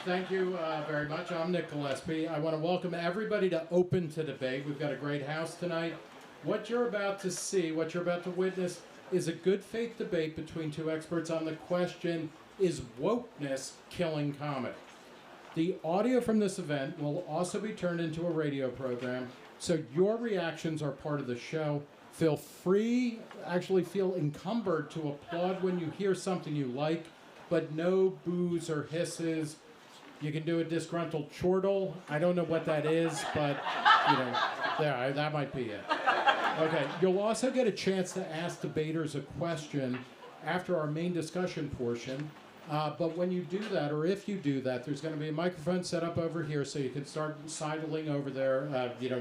Thank you very much. I'm Nick Gillespie. I want to welcome everybody to Open to Debate. We've got a great house tonight. What you're about to see, what you're about to witness, is a good faith debate between two experts on the question, is wokeness killing comedy? The audio from this event will also be turned into a radio program, so your reactions are part of the show. Feel free, actually feel encumbered to applaud when you hear something you like, but no boos or hisses. You can do a disgruntled chortle. I don't know what that is, but that might be it. Okay, you'll also get a chance to ask debaters a question after our main discussion portion. But when you do that, or if you do that, there's going to be a microphone set up over here, so you can start sidling over there,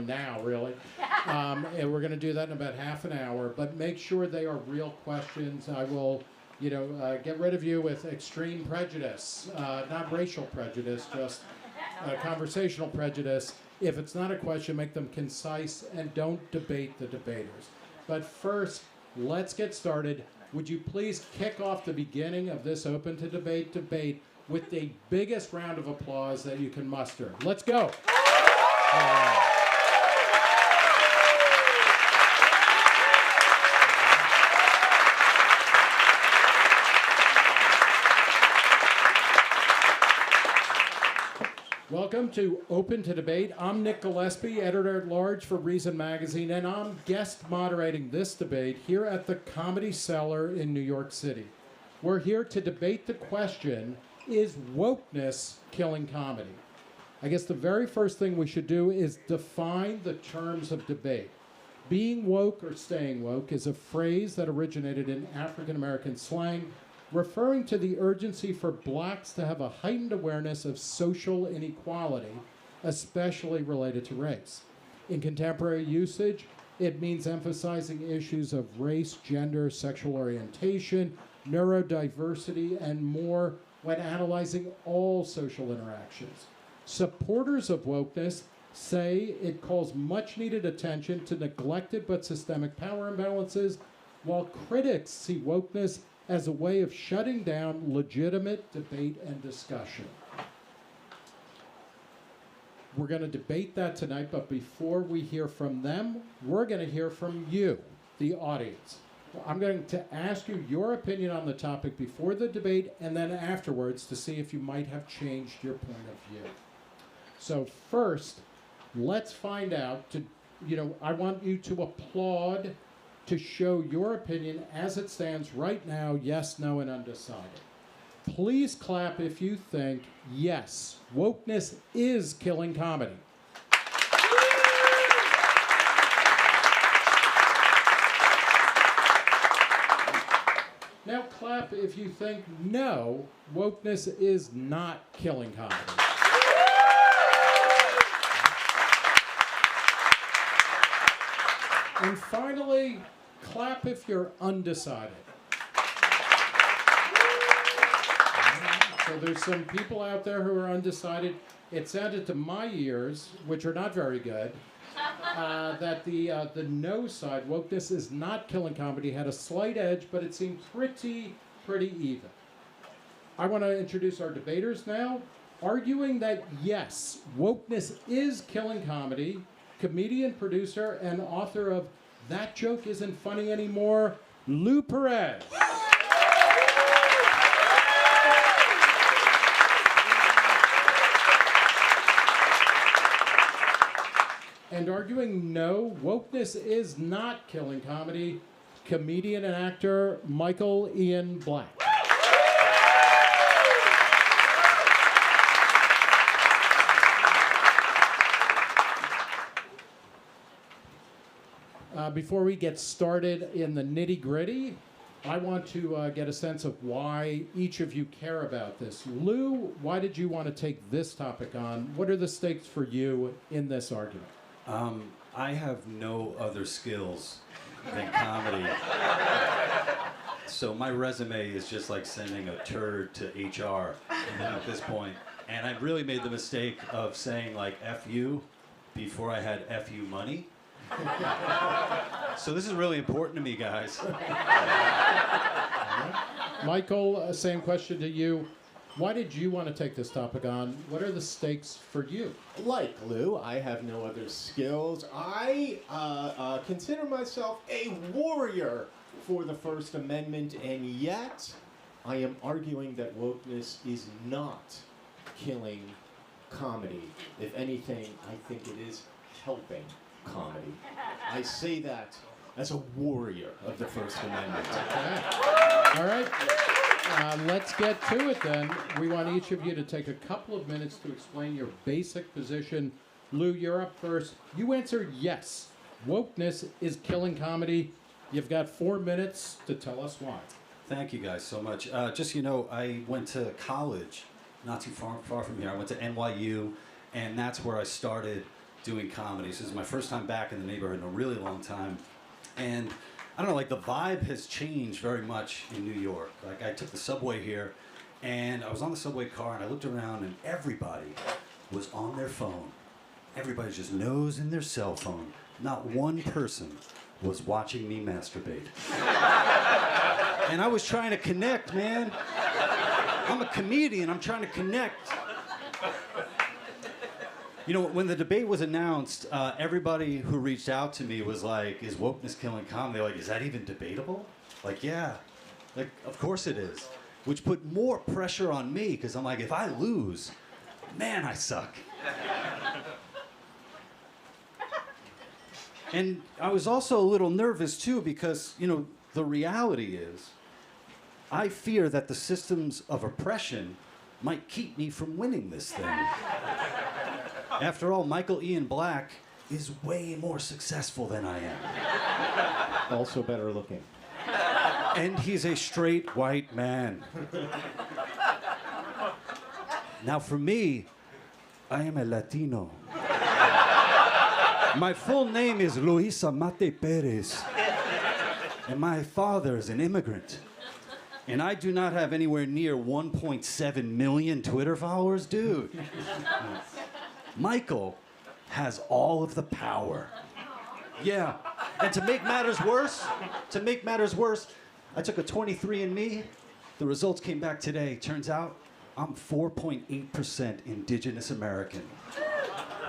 now, really. And we're going to do that in about half an hour. But make sure they are real questions. I will, get rid of you with extreme prejudice, not racial prejudice, just conversational prejudice. If it's not a question, make them concise and don't debate the debaters. But first, let's get started. Would you please kick off the beginning of this Open to Debate debate with the biggest round of applause that you can muster. Let's go. Welcome to Open to Debate. I'm Nick Gillespie, editor-at-large for Reason Magazine, and I'm guest moderating this debate here at the Comedy Cellar in New York City. We're here to debate the question, is wokeness killing comedy? I guess the very first thing we should do is define the terms of debate. Being woke or staying woke is a phrase that originated in African-American slang, referring to the urgency for blacks to have a heightened awareness of social inequality, especially related to race. In contemporary usage, it means emphasizing issues of race, gender, sexual orientation, neurodiversity, and more when analyzing all social interactions. Supporters of wokeness say it calls much-needed attention to neglected but systemic power imbalances, while critics see wokeness as a way of shutting down legitimate debate and discussion. We're going to debate that tonight, but before we hear from them, we're going to hear from you, the audience. I'm going to ask you your opinion on the topic before the debate and then afterwards to see if you might have changed your point of view. So first, let's find out, I want you to applaud to show your opinion as it stands right now, yes, no, and undecided. Please clap if you think, yes, wokeness is killing comedy. Now clap if you think, no, wokeness is not killing comedy. And finally, clap if you're undecided. So there's some people out there who are undecided. It sounded to my ears, which are not very good, that the no side, wokeness is not killing comedy, had a slight edge, but it seemed pretty even. I want to introduce our debaters now. Arguing that, yes, wokeness is killing comedy, comedian, producer, and author of That Joke Isn't Funny Anymore, Perez. And arguing no, wokeness is not killing comedy, comedian and actor Michael Ian Black. Before we get started in the nitty-gritty, I want to get a sense of why each of you care about this. Lou, why did you want to take this topic on? What are the stakes for you in this argument? I have no other skills than comedy. So my resume is just like sending a turd to HR at this point. And I really made the mistake of saying like F you before I had F you money. So this is really important to me, guys. Michael, same question to you. Why did you want to take this topic on? What are the stakes for you? Like Lou, I have no other skills. I consider myself a warrior for the First Amendment, and yet I am arguing that wokeness is not killing comedy. If anything, I think it is helping comedy. I say that as a warrior of the First Amendment. Okay. All right. Let's get to it then. We want each of you to take a couple of minutes to explain your basic position. Lou, you're up first. You answer yes. Wokeness is killing comedy. You've got 4 minutes to tell us why. Thank you guys so much. Just so you know, I went to college not too far from here. I went to NYU, and that's where I started doing comedy. This is my first time back in the neighborhood in a really long time. And I don't know, like the vibe has changed very much in New York. Like I took the subway here, and I was on the subway car, and I looked around, and everybody was on their phone. Everybody's just nose in their cell phone. Not one person was watching me masturbate. And I was trying to connect, man. I'm a comedian, I'm trying to connect. You know, when the debate was announced, everybody who reached out to me was like, is wokeness killing comedy? Like, is that even debatable? Like, yeah. Like, of course it is. Which put more pressure on me, because I'm like, if I lose, man, I suck. And I was also a little nervous, too, because, you know, the reality is, I fear that the systems of oppression might keep me from winning this thing. After all, Michael Ian Black is way more successful than I am. Also better looking. And he's a straight white man. Now for me, I am a Latino. My full name is Luis Amate Perez. And my father is an immigrant. And I do not have anywhere near 1.7 million Twitter followers, dude. Michael has all of the power. Yeah. And to make matters worse, I took a 23andMe. The results came back today. Turns out I'm 4.8% indigenous American,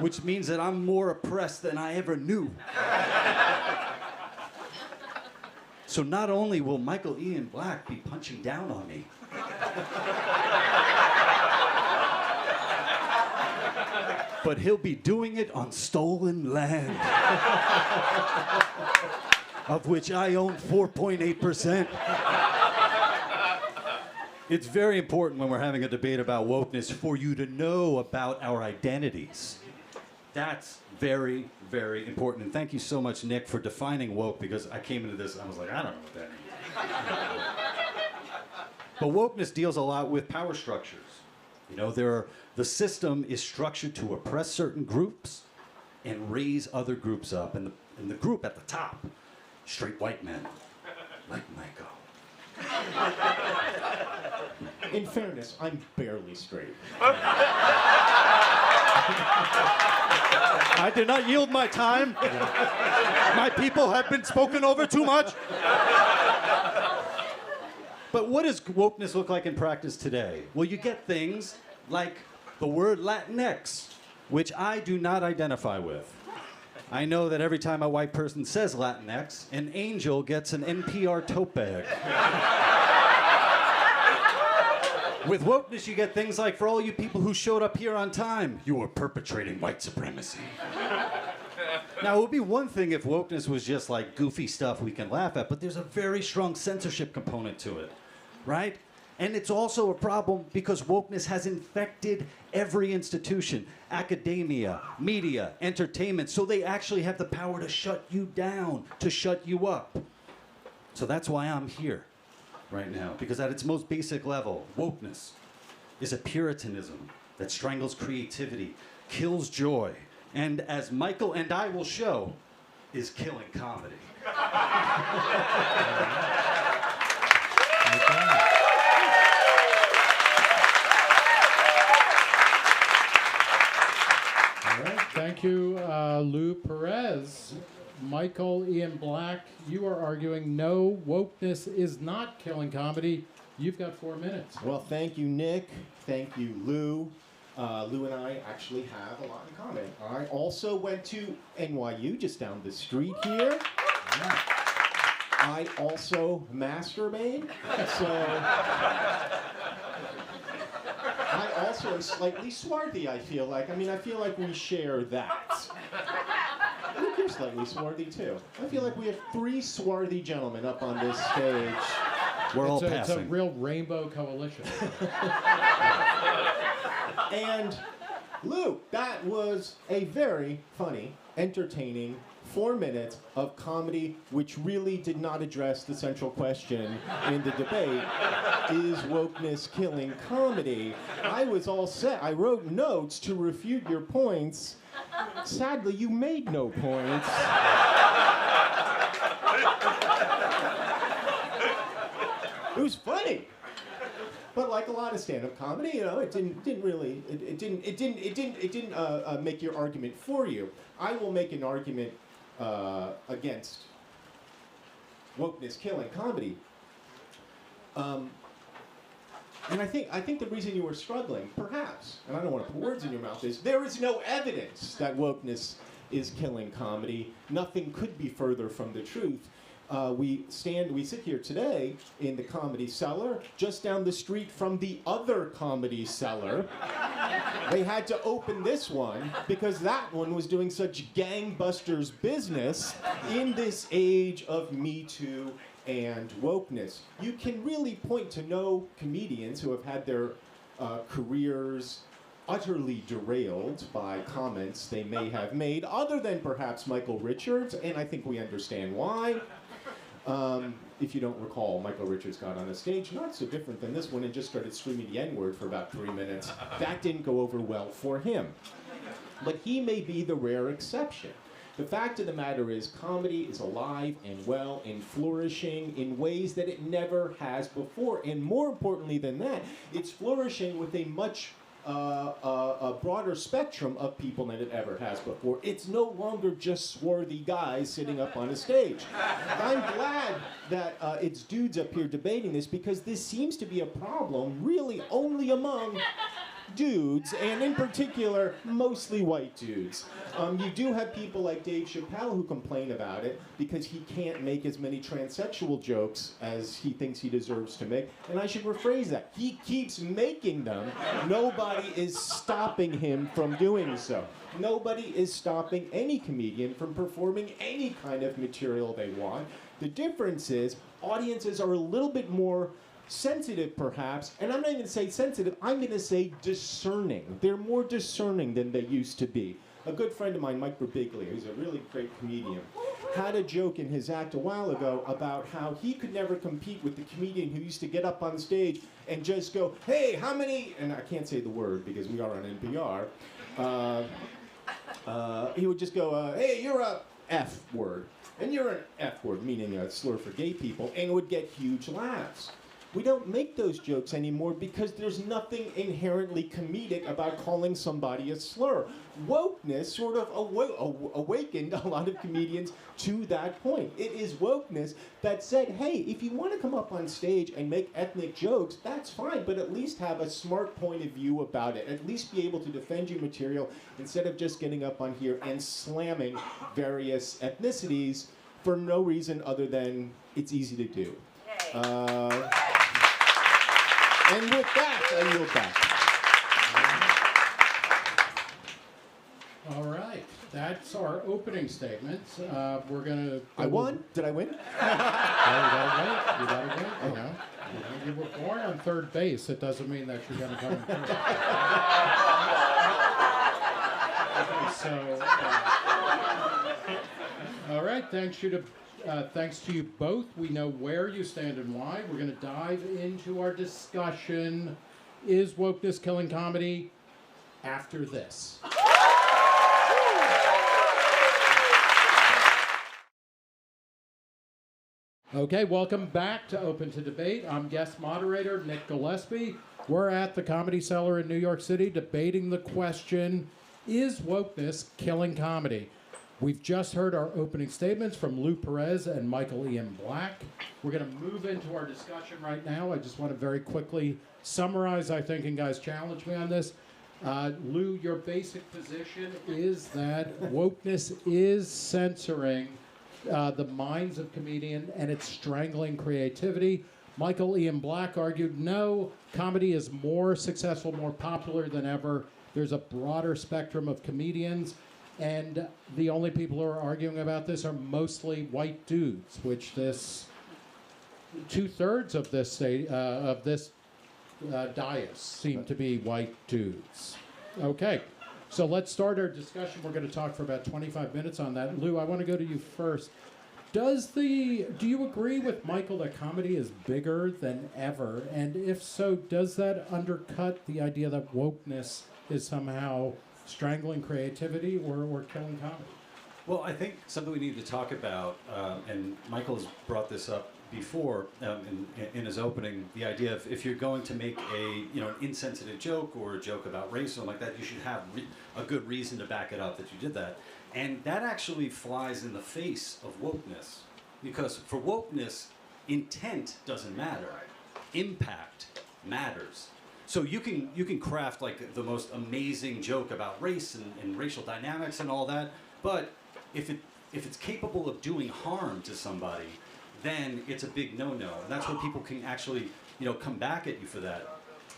which means that I'm more oppressed than I ever knew. So not only will Michael Ian Black be punching down on me, but he'll be doing it on stolen land, of which I own 4.8%. It's very important when we're having a debate about wokeness for you to know about our identities. That's very, very important. And thank you so much, Nick, for defining woke, because I came into this and I was like, I don't know what that means. But wokeness deals a lot with power structures. You know, the system is structured to oppress certain groups and raise other groups up. And the group at the top, straight white men, like Michael. In fairness, I'm barely straight. I did not yield my time. My people have been spoken over too much. But what does wokeness look like in practice today? Well, you get things like the word Latinx, which I do not identify with. I know that every time a white person says Latinx, an angel gets an NPR tote bag. With wokeness, you get things like, for all you people who showed up here on time, you are perpetrating white supremacy. Now, it would be one thing if wokeness was just like goofy stuff we can laugh at, but there's a very strong censorship component to it, right? And it's also a problem because wokeness has infected every institution, academia, media, entertainment, so they actually have the power to shut you down, to shut you up. So that's why I'm here right now, because at its most basic level, wokeness is a puritanism that strangles creativity, kills joy, and as Michael and I will show, is killing comedy. All right, thank you, Lou Perez. Michael Ian Black, you are arguing no, wokeness is not killing comedy. You've got 4 minutes. Well, thank you, Nick. Thank you, Lou. Lou and I actually have a lot in common. I also went to NYU, just down the street here. Yeah. I also masturbate, so I also am slightly swarthy, I feel like. I mean, I feel like we share that. Look, you're slightly swarthy, too. I feel like we have 3 swarthy gentlemen up on this stage. We're all It's passing. a real rainbow coalition. And Lou, that was a very funny, entertaining 4 minutes of comedy which really did not address the central question in the debate. Is wokeness killing comedy? I was all set. I wrote notes to refute your points. Sadly, you made no points. It was funny. But like a lot of stand-up comedy, you know, it didn't make your argument for you. I will make an argument against wokeness killing comedy. And I think the reason you were struggling, perhaps, and I don't want to put words in your mouth, is there is no evidence that wokeness is killing comedy. Nothing could be further from the truth. We sit here today in the Comedy Cellar, just down the street from the other Comedy Cellar. They had to open this one because that one was doing such gangbusters business in this age of Me Too and wokeness. You can really point to no comedians who have had their careers utterly derailed by comments they may have made, other than perhaps Michael Richards, and I think we understand why. If you don't recall, Michael Richards got on the stage, not so different than this one, and just started screaming the N-word for about 3 minutes. That didn't go over well for him. But he may be the rare exception. The fact of the matter is, comedy is alive and well and flourishing in ways that it never has before. And more importantly than that, it's flourishing with a much a broader spectrum of people than it ever has before. It's no longer just swarthy guys sitting up on a stage. I'm glad that it's dudes up here debating this, because this seems to be a problem really only among dudes, and in particular, mostly white dudes. You do have people like Dave Chappelle who complain about it because he can't make as many transsexual jokes as he thinks he deserves to make. And I should rephrase that. He keeps making them. Nobody is stopping him from doing so. Nobody is stopping any comedian from performing any kind of material they want. The difference is audiences are a little bit more sensitive, perhaps, and I'm not going to say sensitive, I'm going to say discerning. They're more discerning than they used to be. A good friend of mine, Mike Birbiglia, who's a really great comedian, had a joke in his act a while ago about how he could never compete with the comedian who used to get up on stage and just go, hey, how many, and I can't say the word because we are on NPR, he would just go, hey, you're a F word, and you're an F word, meaning a slur for gay people, and would get huge laughs. We don't make those jokes anymore because there's nothing inherently comedic about calling somebody a slur. Wokeness sort of awakened a lot of comedians to that point. It is wokeness that said, hey, if you want to come up on stage and make ethnic jokes, that's fine, but at least have a smart point of view about it. At least be able to defend your material instead of just getting up on here and slamming various ethnicities for no reason other than it's easy to do. And with that, I yield back. All right. That's our opening statements. We're going to... I won? Did I win? You gotta win. You know, you were born on third base. It doesn't mean that you're going to come in first. All right. Thanks to you both. We know where you stand and why. We're going to dive into our discussion. Is wokeness killing comedy? After this. Okay, welcome back to Open to Debate. I'm guest moderator Nick Gillespie. We're at the Comedy Cellar in New York City debating the question, is wokeness killing comedy? We've just heard our opening statements from Lou Perez and Michael Ian Black. We're going to move into our discussion right now. I just want to very quickly summarize, I think, and guys challenge me on this. Lou, your basic position is that wokeness is censoring the minds of comedians and it's strangling creativity. Michael Ian Black argued, no, comedy is more successful, more popular than ever. There's a broader spectrum of comedians. And the only people who are arguing about this are mostly white dudes, which this 2/3 of this dais seem to be white dudes. Okay, so let's start our discussion. We're going to talk for about 25 minutes on that. Lou, I want to go to you first. Do you agree with Michael that comedy is bigger than ever? And if so, does that undercut the idea that wokeness is somehow strangling creativity or killing comedy? Well, I think something we need to talk about, and Michael's brought this up before in his opening, the idea of if you're going to make an insensitive joke or a joke about race or something like that, you should have a good reason to back it up that you did that. And that actually flies in the face of wokeness, because for wokeness, intent doesn't matter. Impact matters. So you can craft like the most amazing joke about race and racial dynamics and all that, but if it's capable of doing harm to somebody, then it's a big no-no. And that's where people can actually come back at you for that.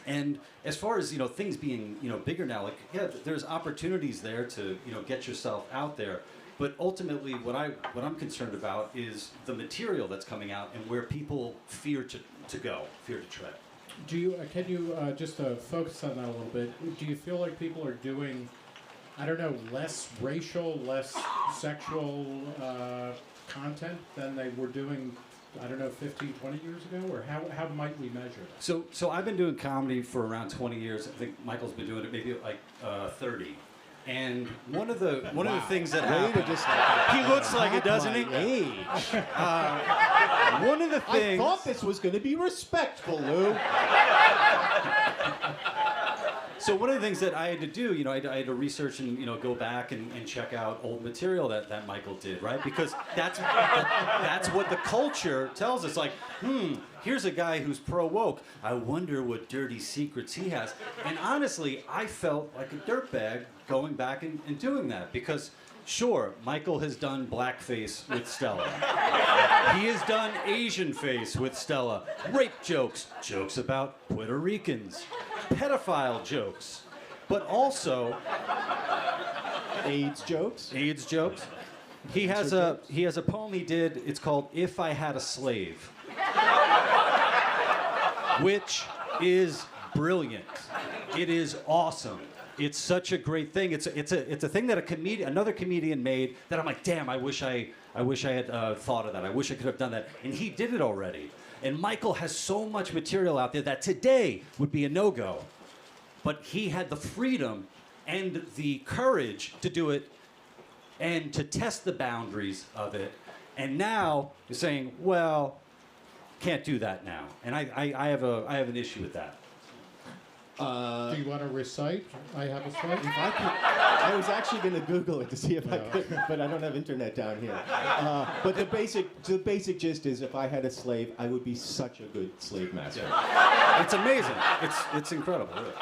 And as far as things being bigger now, like there's opportunities there to get yourself out there. But ultimately, what I'm concerned about is the material that's coming out and where people fear to tread. Can you just focus on that a little bit? Do you feel like people are doing, I don't know, less racial, less sexual content than they were doing, I don't know, 15, 20 years ago? Or how might we measure that? So I've been doing comedy for around 20 years. I think Michael's been doing it maybe like 30. And one of the things that happened, he looks like it, doesn't he? One of the things. I thought this was going to be respectful, Lou. So one of the things that I had to do, I had to research and go back and check out old material that Michael did, right? Because that's what the culture tells us. Like, here's a guy who's pro-woke. I wonder what dirty secrets he has. And honestly, I felt like a dirtbag going back and doing that, because sure, Michael has done blackface with Stella. He has done Asian face with Stella. Rape jokes, jokes about Puerto Ricans, pedophile jokes, but also AIDS jokes. He has a poem he did. It's called "If I Had a Slave," which is brilliant. It is awesome. It's such a great thing. It's a thing that another comedian made that I'm like, damn, I wish I had thought of that. I wish I could have done that. And he did it already. And Michael has so much material out there that today would be a no-go. But he had the freedom and the courage to do it and to test the boundaries of it. And now you're saying, well, can't do that now. And I have an issue with that. Do you want to recite? I have a slide. If I could, I was actually going to Google it to see if I could, but I don't have internet down here. But the basic gist is, if I had a slave, I would be such a good slave master. Yeah. It's amazing. It's incredible. Really.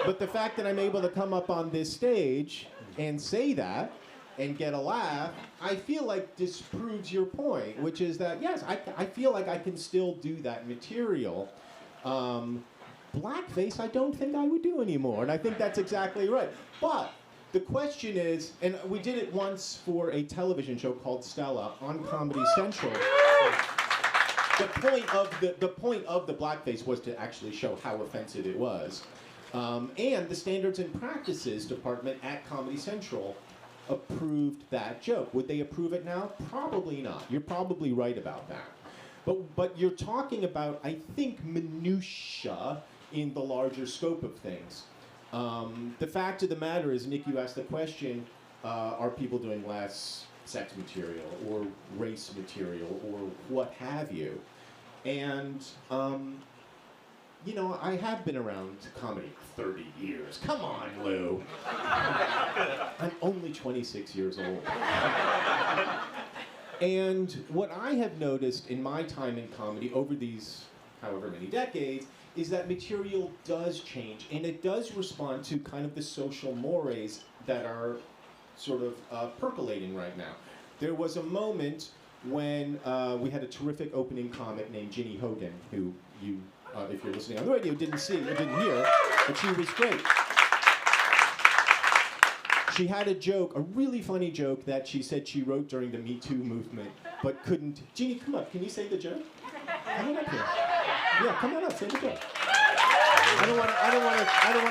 But the fact that I'm able to come up on this stage and say that and get a laugh, I feel like disproves your point, which is that, yes, I feel like I can still do that material. Blackface, I don't think I would do anymore, and I think that's exactly right. But the question is, and we did it once for a television show called Stella on Comedy Central. The point of the blackface was to actually show how offensive it was. And the Standards and Practices Department at Comedy Central approved that joke. Would they approve it now? Probably not. You're probably right about that. But you're talking about, I think, minutia in the larger scope of things. The fact of the matter is, Nick, you asked the question, are people doing less sex material or race material or what have you? And you know, I have been around comedy 30 years. Come on, Lou. I'm only 26 years old. And what I have noticed in my time in comedy over these however many decades is that material does change, and it does respond to kind of the social mores that are sort of percolating right now. There was a moment when we had a terrific opening comic named Ginny Hogan, who you, if you're listening on the radio, didn't see or didn't hear, but she was great. She had a joke, a really funny joke that she said she wrote during the Me Too movement, but couldn't. Ginny, come up. Can you say the joke? Come on up here. Yeah, come on up. Say the joke. I don't want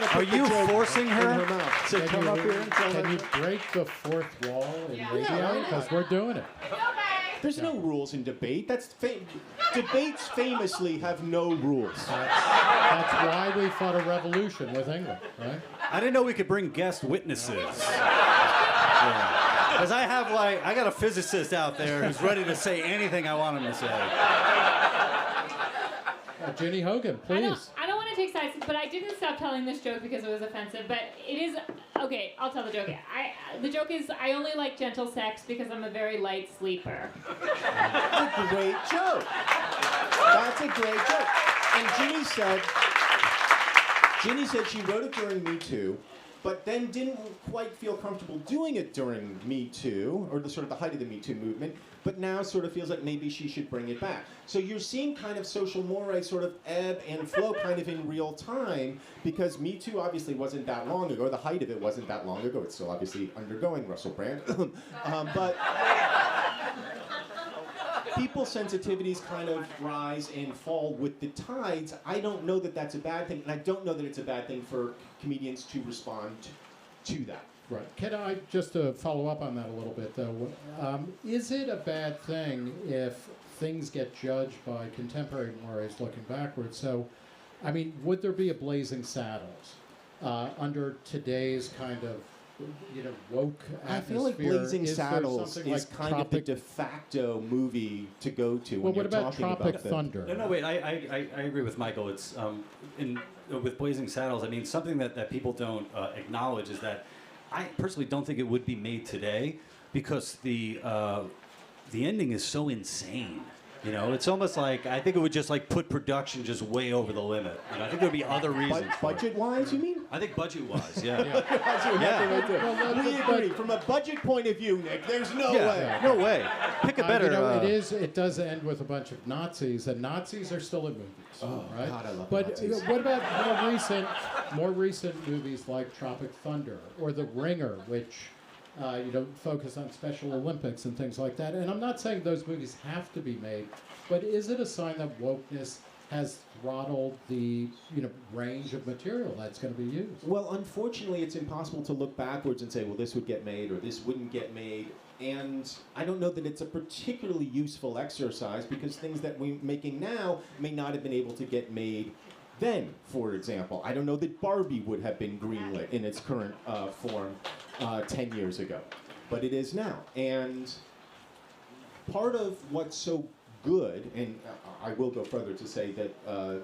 to. Are you forcing her in her mouth. So come up here and tell her. Can you break the fourth wall in radio? Because we're doing it. There's no rules in debate. Debates famously have no rules. That's why we fought a revolution with England, right? I didn't know we could bring guest witnesses. Because I got a physicist out there who's ready to say anything I want him to say. Ginny Hogan, please. I don't want to take sides, but I didn't stop telling this joke because it was offensive. But it is okay. I'll tell the joke. The joke is I only like gentle sex because I'm a very light sleeper. That's a great joke. That's a great joke. And Ginny said she wrote it during Me Too, but then didn't quite feel comfortable doing it during Me Too, or the sort of the height of the Me Too movement, but now sort of feels like maybe she should bring it back. So you're seeing kind of social mores sort of ebb and flow kind of in real time, because Me Too obviously wasn't that long ago, or the height of it wasn't that long ago. It's still obviously undergoing, Russell Brand. But people's sensitivities kind of rise and fall with the tides. I don't know that that's a bad thing, and I don't know that it's a bad thing for comedians to respond to that. Right. Can I just follow up on that a little bit, though? Is it a bad thing if things get judged by contemporary mores looking backwards? So, I mean, would there be a Blazing Saddles under today's kind of, woke atmosphere? I feel like Blazing is Saddles is like kind of the de facto movie to go to when what you're about talking Tropic about Thunder? No, wait. I agree with Michael. It's with Blazing Saddles. I mean, something that people don't acknowledge is that I personally don't think it would be made today because the ending is so insane. It's almost like I think it would just like put production just way over the limit. I think there'd be other reasons. Budget-wise, you mean? I think budget-wise, yeah. We agree. From a budget point of view, Nick, there's no way. No way. Pick a better. It does end with a bunch of Nazis, and Nazis are still in movies, right? God, I love But Nazis. what about more recent movies like Tropic Thunder or The Ringer, which focus on Special Olympics and things like that? And I'm not saying those movies have to be made, but is it a sign that wokeness has throttled the range of material that's going to be used? Well, unfortunately, it's impossible to look backwards and say, well, this would get made or this wouldn't get made. And I don't know that it's a particularly useful exercise because things that we're making now may not have been able to get made then, for example. I don't know that Barbie would have been greenlit in its current form 10 years ago, but it is now. And part of what's so good, and I will go further to say that the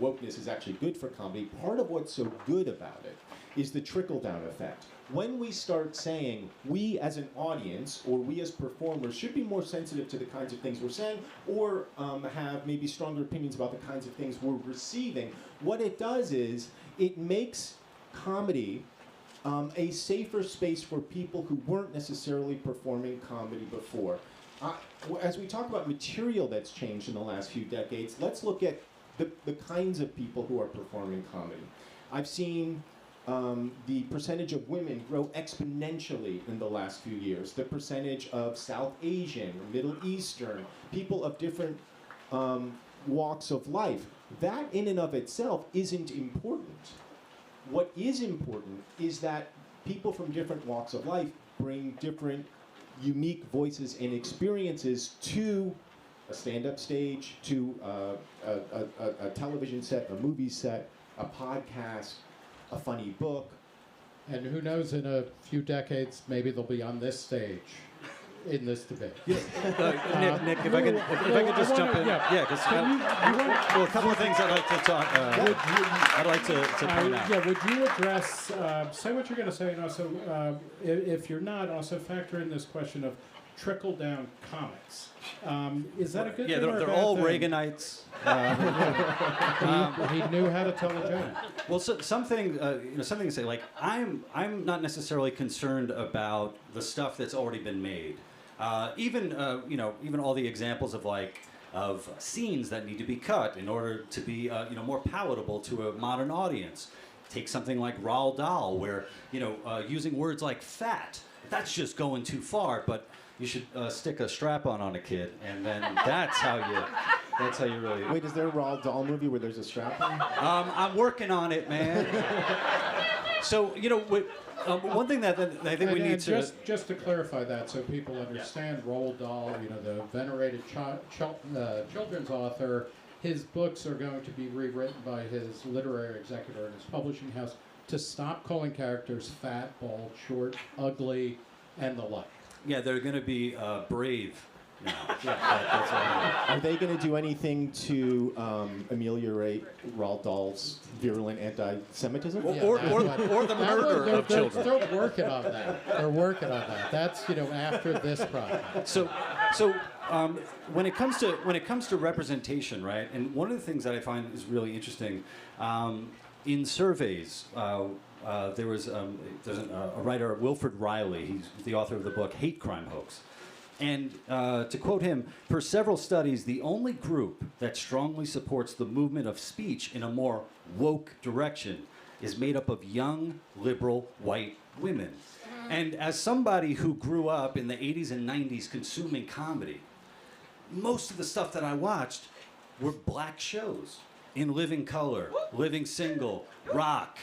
wokeness is actually good for comedy, part of what's so good about it is the trickle-down effect. When we start saying we as an audience or we as performers should be more sensitive to the kinds of things we're saying or have maybe stronger opinions about the kinds of things we're receiving, what it does is it makes comedy a safer space for people who weren't necessarily performing comedy before. As we talk about material that's changed in the last few decades, let's look at the kinds of people who are performing comedy. I've seen the percentage of women grow exponentially in the last few years. The percentage of South Asian, Middle Eastern, people of different walks of life, that in and of itself isn't important. What is important is that people from different walks of life bring different unique voices and experiences to a stand-up stage, to a television set, a movie set, a podcast, a funny book. And who knows, in a few decades, maybe they'll be on this stage. in this debate. Nick, if I could just jump in. Yeah, because well, a couple of things I'd like to talk. I'd like to point out. Yeah, would you address, say what you're going to say, and also, if you're not, also factor in this question of trickle-down comics. Is that a good thing or a they're bad all thing? Reaganites. He knew how to tell a joke. Well, something something to say. Like I'm not necessarily concerned about the stuff that's already been made. Even all the examples of scenes that need to be cut in order to be more palatable to a modern audience. Take something like Roald Dahl, where using words like fat. That's just going too far, but you should stick a strap-on a kid, and then that's how you really. Wait, is there a Roald Dahl movie where there's a strap-on? I'm working on it, man. So one thing that I think we need to just to clarify that, so people understand, Roald Dahl, the venerated children's author. His books are going to be rewritten by his literary executor and his publishing house to stop calling characters fat, bald, short, ugly, and the like. Yeah, they're going to be brave now. Are they going to do anything to ameliorate Roald Dahl's virulent anti-Semitism? Or the murder of children. They're working on that. They're working on that. That's after this project. So when it comes to representation, right? And one of the things that I find is really interesting in surveys. There's a writer, Wilfred Riley. He's the author of the book Hate Crime Hoax. And to quote him, per several studies, the only group that strongly supports the movement of speech in a more woke direction is made up of young, liberal, white women. And as somebody who grew up in the 80s and 90s consuming comedy, most of the stuff that I watched were black shows. In Living Color, Living Single, Rock,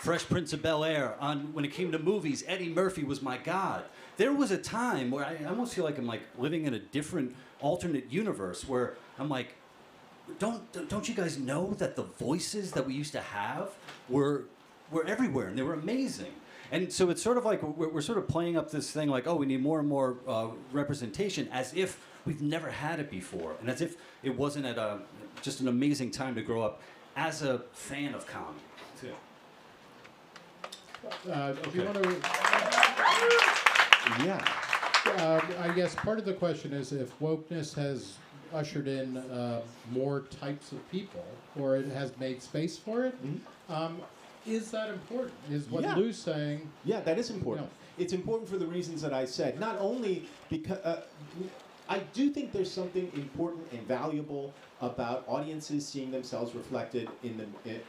Fresh Prince of Bel-Air. When it came to movies, Eddie Murphy was my god. There was a time where I almost feel like I'm living in a different alternate universe where I'm like, don't you guys know that the voices that we used to have were everywhere and they were amazing? And so it's sort of like we're sort of playing up this thing like, oh, we need more and more representation, as if we've never had it before, and as if it wasn't at just an amazing time to grow up as a fan of comedy, too. If you want to, I guess part of the question is if wokeness has ushered in more types of people, or it has made space for it. Is that important? Is what Lou's saying? Yeah, that is important. It's important for the reasons that I said. Not only because I do think there's something important and valuable about audiences seeing themselves reflected in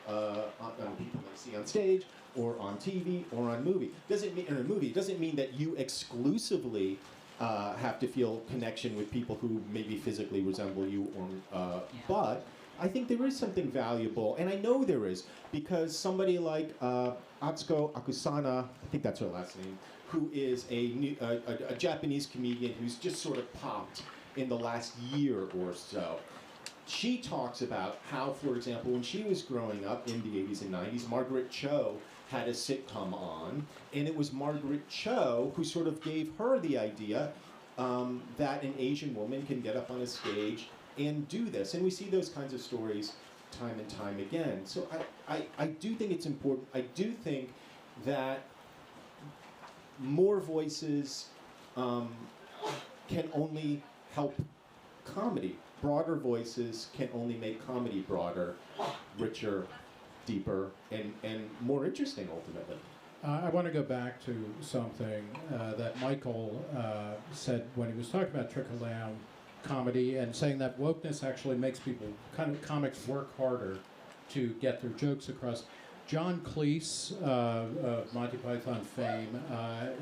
on people they see on stage or on TV or on movie. In a movie, it doesn't mean that you exclusively have to feel connection with people who maybe physically resemble you, but I think there is something valuable, and I know there is, because somebody like Atsuko Akusana, I think that's her last name, who is a Japanese comedian who's just sort of popped in the last year or so. She talks about how, for example, when she was growing up in the 80s and 90s, Margaret Cho had a sitcom on, and it was Margaret Cho who sort of gave her the idea that an Asian woman can get up on a stage and do this. And we see those kinds of stories time and time again. So I do think it's important. I do think that more voices can only help comedy. Broader voices can only make comedy broader, richer, deeper, and more interesting, ultimately. I want to go back to something that Michael said when he was talking about trickle-down comedy and saying that wokeness actually makes comics work harder to get their jokes across. John Cleese of Monty Python fame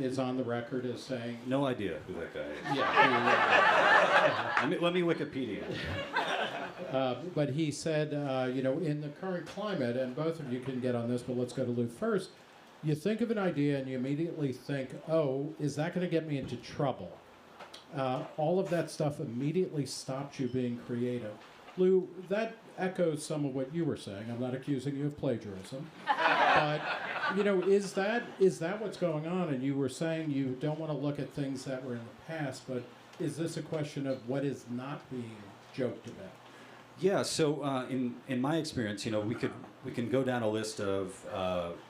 is on the record as saying... No idea who that guy is. Yeah. Let me Wikipedia. But he said, in the current climate, and both of you can get on this, but let's go to Lou first, you think of an idea and you immediately think, oh, is that going to get me into trouble? All of that stuff immediately stops you being creative. Lou, that echoes some of what you were saying. I'm not accusing you of plagiarism. But is that what's going on? And you were saying you don't want to look at things that were in the past, but is this a question of what is not being joked about? Yeah. So in my experience, we can go down a list of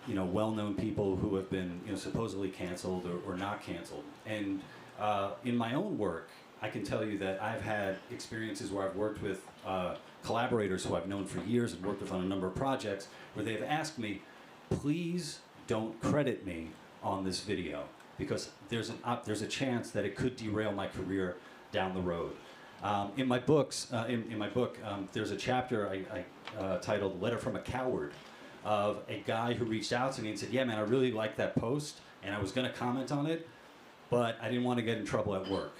well-known people who have been supposedly canceled or not canceled, and in my own work, I can tell you that I've had experiences where I've worked with collaborators who I've known for years and worked with on a number of projects where they've asked me, please don't credit me on this video because there's a chance that it could derail my career down the road. In my book, there's a chapter I titled "Letter from a Coward," of a guy who reached out to me and said, "Yeah, man, I really liked that post, and I was going to comment on it, but I didn't want to get in trouble at work."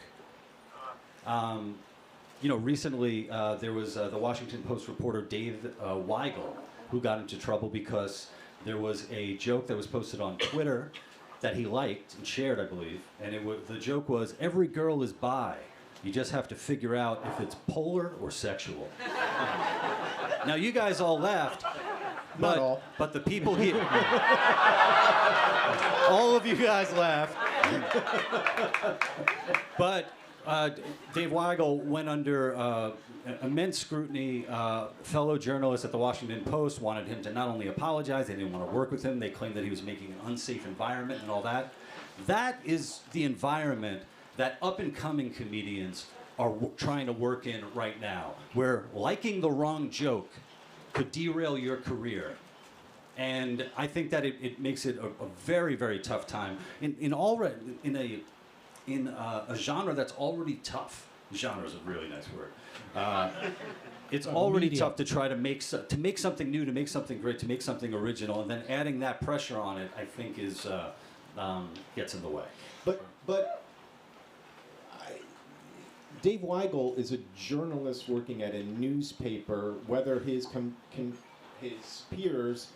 Recently there was the Washington Post reporter Dave Weigel who got into trouble because there was a joke that was posted on Twitter that he liked and shared, I believe, and the joke was, "Every girl is bi. You just have to figure out if it's polar or sexual." Now you guys all laughed, but the people here, all of you guys laughed, but Dave Weigel went under immense scrutiny. Fellow journalists at the Washington Post wanted him to not only apologize, they didn't want to work with him. They claimed that he was making an unsafe environment and all that. That is the environment that up-and-coming comedians are trying to work in right now, where liking the wrong joke could derail your career. And I think that it makes it a very, very tough time in a genre that's already tough. Genre is a really nice word. It's already tough to try to make something new, to make something great, to make something original, and then adding that pressure on it, I think, is gets in the way. But Dave Weigel is a journalist working at a newspaper. Whether his peers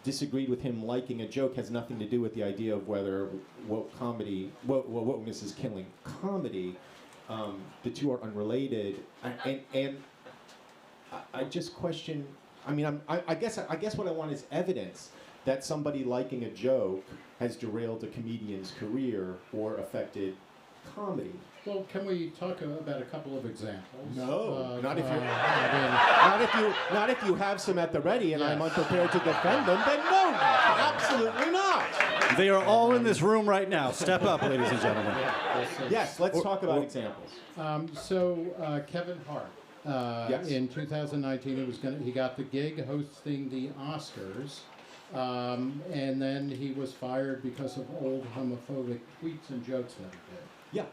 disagreed with him liking a joke has nothing to do with the idea of whether wokeness is killing comedy. The two are unrelated, and I just question. I mean, I guess what I want is evidence that somebody liking a joke has derailed a comedian's career or affected comedy. Well, can we talk about a couple of examples? No, not if you have some at the ready and I'm unprepared to defend them. Then no, absolutely not. They are all in this room right now. Step up, ladies and gentlemen. Yes, let's talk about examples. Kevin Hart, in 2019, he got the gig hosting the Oscars, and then he was fired because of old homophobic tweets and jokes that he did. Yeah.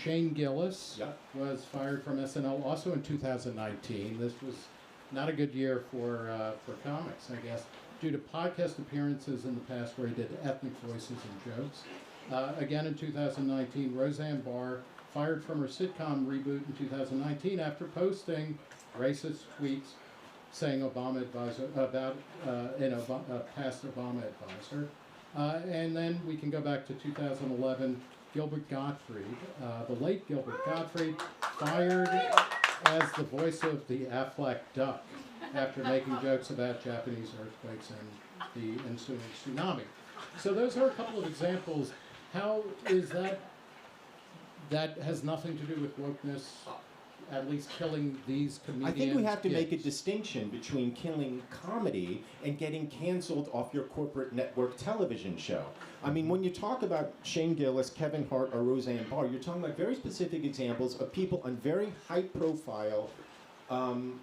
Shane Gillis was fired from SNL also in 2019. This was not a good year for comics, I guess, due to podcast appearances in the past where he did ethnic voices and jokes. Again in 2019, Roseanne Barr fired from her sitcom reboot in 2019 after posting racist tweets saying Obama advisor about a past Obama advisor. And then we can go back to 2011. Gilbert Gottfried, the late Gilbert Gottfried, fired as the voice of the Aflac duck after making jokes about Japanese earthquakes and the ensuing tsunami. So those are a couple of examples. How is that? That has nothing to do with wokeness, at least killing these comedians. I think we have to make a distinction between killing comedy and getting canceled off your corporate network television show. I mean, when you talk about Shane Gillis, Kevin Hart, or Roseanne Barr, you're talking about very specific examples of people on very high-profile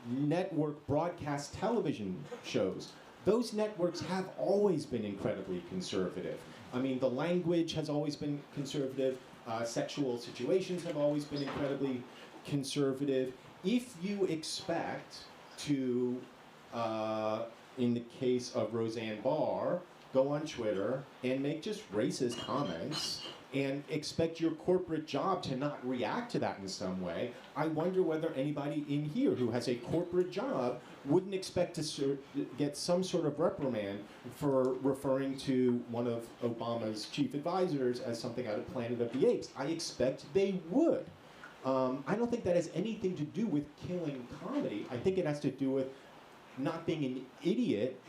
network broadcast television shows. Those networks have always been incredibly conservative. I mean, the language has always been conservative. Sexual situations have always been incredibly conservative. If you expect to, in the case of Roseanne Barr, go on Twitter and make just racist comments and expect your corporate job to not react to that in some way, I wonder whether anybody in here who has a corporate job wouldn't expect to get some sort of reprimand for referring to one of Obama's chief advisors as something out of Planet of the Apes. I expect they would. I don't think that has anything to do with killing comedy. I think it has to do with not being an idiot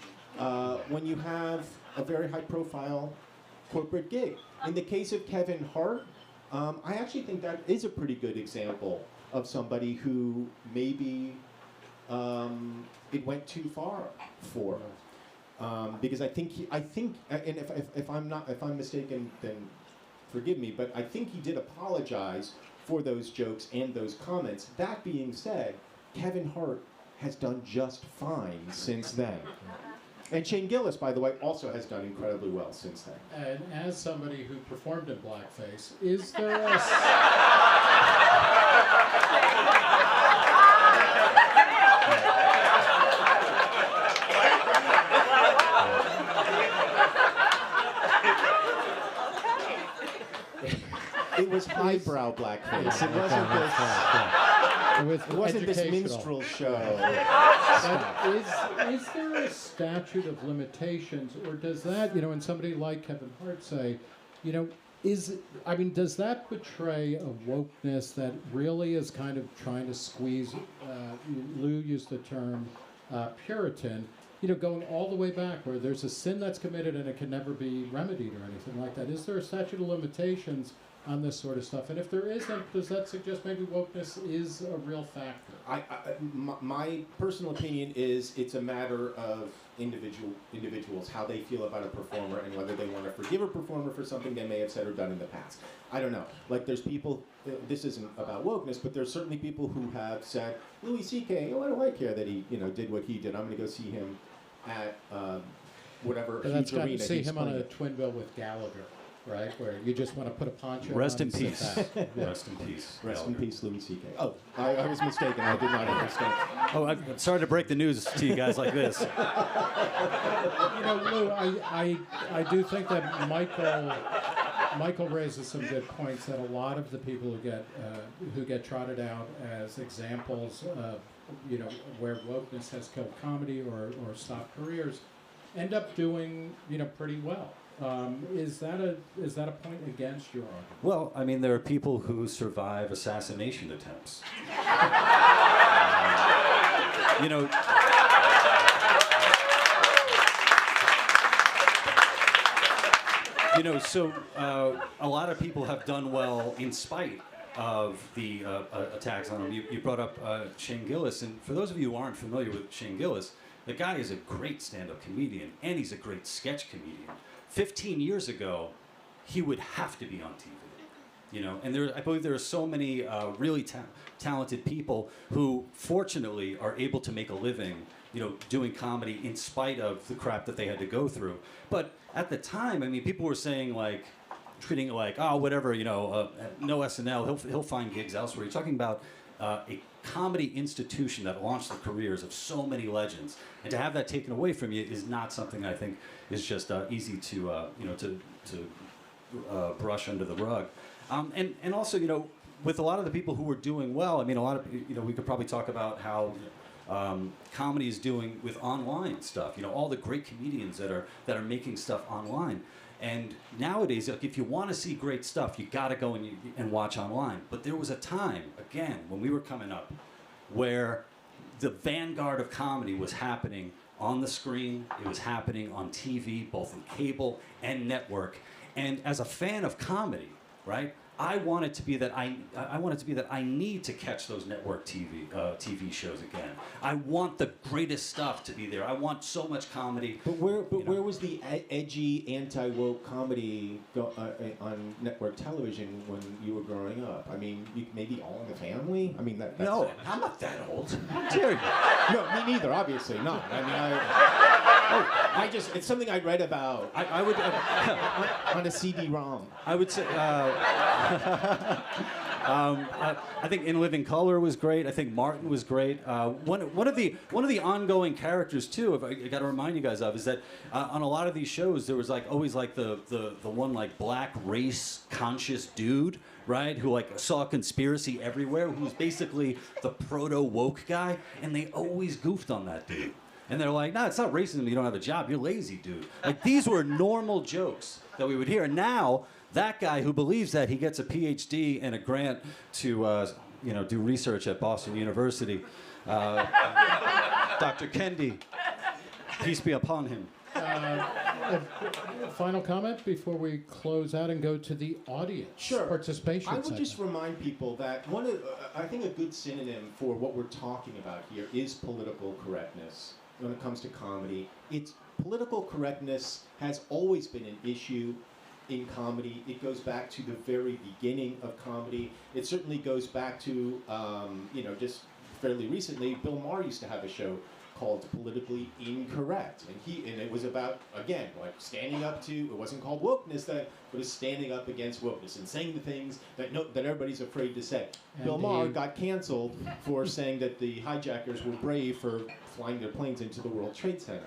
when you have a very high-profile corporate gig. In the case of Kevin Hart, I actually think that is a pretty good example of somebody who maybe it went too far for. Because I think, and if I'm mistaken, then forgive me, but I think he did apologize for those jokes and those comments. That being said, Kevin Hart has done just fine since then. And Shane Gillis, by the way, also has done incredibly well since then. And as somebody who performed in blackface, is there a... It was highbrow blackface. It wasn't this. It wasn't this minstrel show. Is there a statute of limitations, or does that, and somebody like Kevin Hart say, does that betray a wokeness that really is kind of trying to squeeze, Lou used the term Puritan, going all the way back where there's a sin that's committed and it can never be remedied or anything like that? Is there a statute of limitations on this sort of stuff? And if there isn't, does that suggest maybe wokeness is a real factor? My personal opinion is it's a matter of individuals, how they feel about a performer and whether they want to forgive a performer for something they may have said or done in the past. I don't know. Like there's people, this isn't about wokeness, but there's certainly people who have said, Louis C.K., why do I care that he did what he did? I'm going to go see him at whatever But huge that's got arena to see he's him on playing a at. twin bill with Gallagher. Right, where you just want to put a poncho Rest on in and sit peace. back. Yeah. Rest in pease. Rest in peace, Louis C.K. Oh, I was mistaken. I did not understand. Oh, I'm sorry to break the news to you guys like this. Lou, I do think that Michael raises some good points, that a lot of the people who get trotted out as examples of where wokeness has killed comedy or stopped careers end up doing pretty well. Is that a point against your argument? Well, there are people who survive assassination attempts. So a lot of people have done well in spite of the attacks on them. You brought up Shane Gillis, and for those of you who aren't familiar with Shane Gillis, the guy is a great stand-up comedian, and he's a great sketch comedian. 15 years ago, he would have to be on TV, And I believe there are so many really talented people who, fortunately, are able to make a living, doing comedy in spite of the crap that they had to go through. But at the time, people were saying treating it like, oh, whatever, no SNL, he'll find gigs elsewhere. You're talking about a comedy institution that launched the careers of so many legends, and to have that taken away from you is not something I think is just easy to brush under the rug. And also, with a lot of the people who were doing well, a lot of we could probably talk about how comedy is doing with online stuff. All the great comedians that are making stuff online. And nowadays, if you want to see great stuff, you got to go and watch online. But there was a time, again, when we were coming up, where the vanguard of comedy was happening on the screen. It was happening on TV, both in cable and network. And as a fan of comedy, right, I want it to be that I need to catch those network TV shows again. I want the greatest stuff to be there. I want so much comedy. But where was the edgy anti-woke comedy on network television when you were growing up? Maybe All in the Family. That's no, I'm not that old. No, me neither. Obviously not. It's something I read about. I would on a CD-ROM. I would say. I think In Living Color was great. I think Martin was great. One of the ongoing characters too, if I got to remind you guys of, is that on a lot of these shows there was always the one black race conscious dude, right, who saw conspiracy everywhere, who was basically the proto woke guy, and they always goofed on that dude. And they're like, no, it's not racism. You don't have a job. You're lazy, dude. These were normal jokes that we would hear. And now that guy who believes that, he gets a PhD and a grant to do research at Boston University. Dr. Kendi. Peace be upon him. Final comment before we close out and go to the audience Sure. participation I would segment. just remind people that I think a good synonym for what we're talking about here is political correctness when it comes to comedy. It's political correctness has always been an issue in comedy. It goes back to the very beginning of comedy. It certainly goes back to, just fairly recently, Bill Maher used to have a show called Politically Incorrect, and it was about, again, like standing up to, it wasn't called wokeness then, but it was standing up against wokeness and saying the things that everybody's afraid to say. Bill Maher got canceled for saying that the hijackers were brave for flying their planes into the World Trade Center.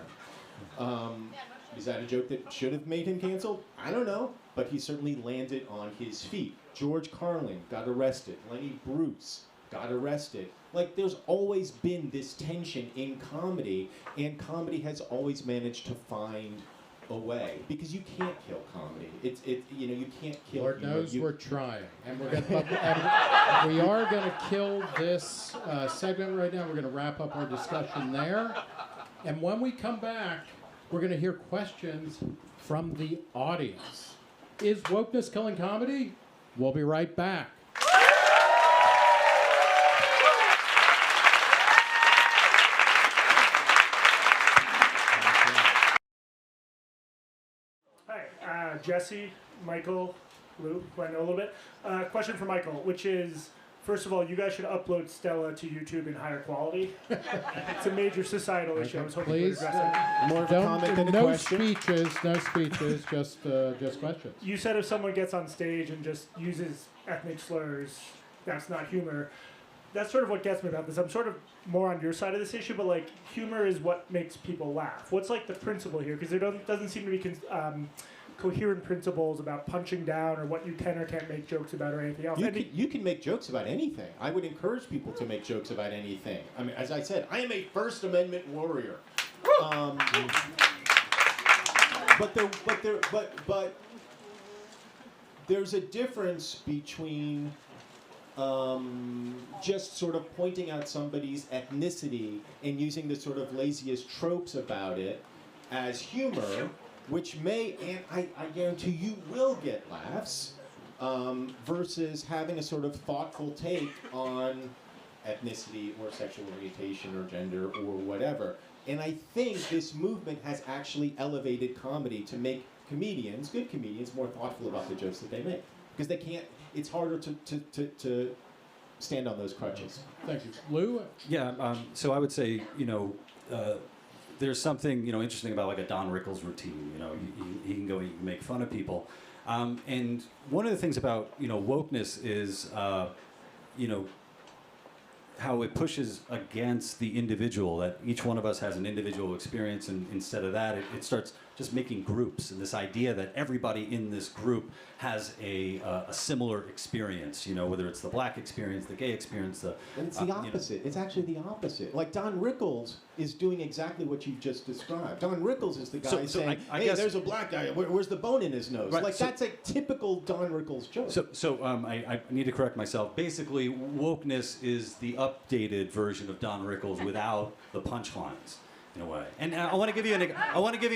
Is that a joke that should have made him canceled? I don't know, but he certainly landed on his feet. George Carlin got arrested. Lenny Bruce got arrested. Like, there's always been this tension in comedy, and comedy has always managed to find a way, because you can't kill comedy. You can't kill. Lord humor. knows we're trying, and we are going to kill this segment right now. We're going to wrap up our discussion there, and when we come back, we're going to hear questions from the audience. Is wokeness killing comedy? We'll be right back. Hi, Jesse, Michael, Lou, who I know a little bit. Question for Michael, which is, first of all, you guys should upload Stella to YouTube in higher quality. It's a major societal issue. I was hoping you would Please. address it. More of a comment than a No question. speeches, just questions. You said if someone gets on stage and just uses ethnic slurs, that's not humor. That's sort of what gets me about this. I'm sort of more on your side of this issue, but like humor is what makes people laugh. What's like the principle here? Because there doesn't seem to be coherent principles about punching down or what you can or can't make jokes about or anything else. You can make jokes about anything. I would encourage people to make jokes about anything. I mean, as I said, I am a First Amendment warrior. But there's a difference between just sort of pointing out somebody's ethnicity and using the sort of laziest tropes about it as humor, which may, and I guarantee you will get laughs, versus having a sort of thoughtful take on ethnicity or sexual orientation or gender or whatever. And I think this movement has actually elevated comedy to make comedians, good comedians, more thoughtful about the jokes that they make. Because they can't, it's harder to stand on those crutches. Thank you. Lou? Yeah, so I would say, there's something, interesting about like a Don Rickles routine. He can go, he can make fun of people. And one of the things about, wokeness is, how it pushes against the individual, that each one of us has an individual experience, and instead of that, it starts just making groups, and this idea that everybody in this group has a similar experience, whether it's the black experience, the gay experience, And it's the opposite. It's actually the opposite. Like Don Rickles is doing exactly what you just described. Don Rickles is the guy saying, I hey, guess, there's a black guy. Where's the bone in his nose? Right, like, that's a typical Don Rickles joke. I need to correct myself. Basically, wokeness is the updated version of Don Rickles without the punchlines, in a way. And I want to give you an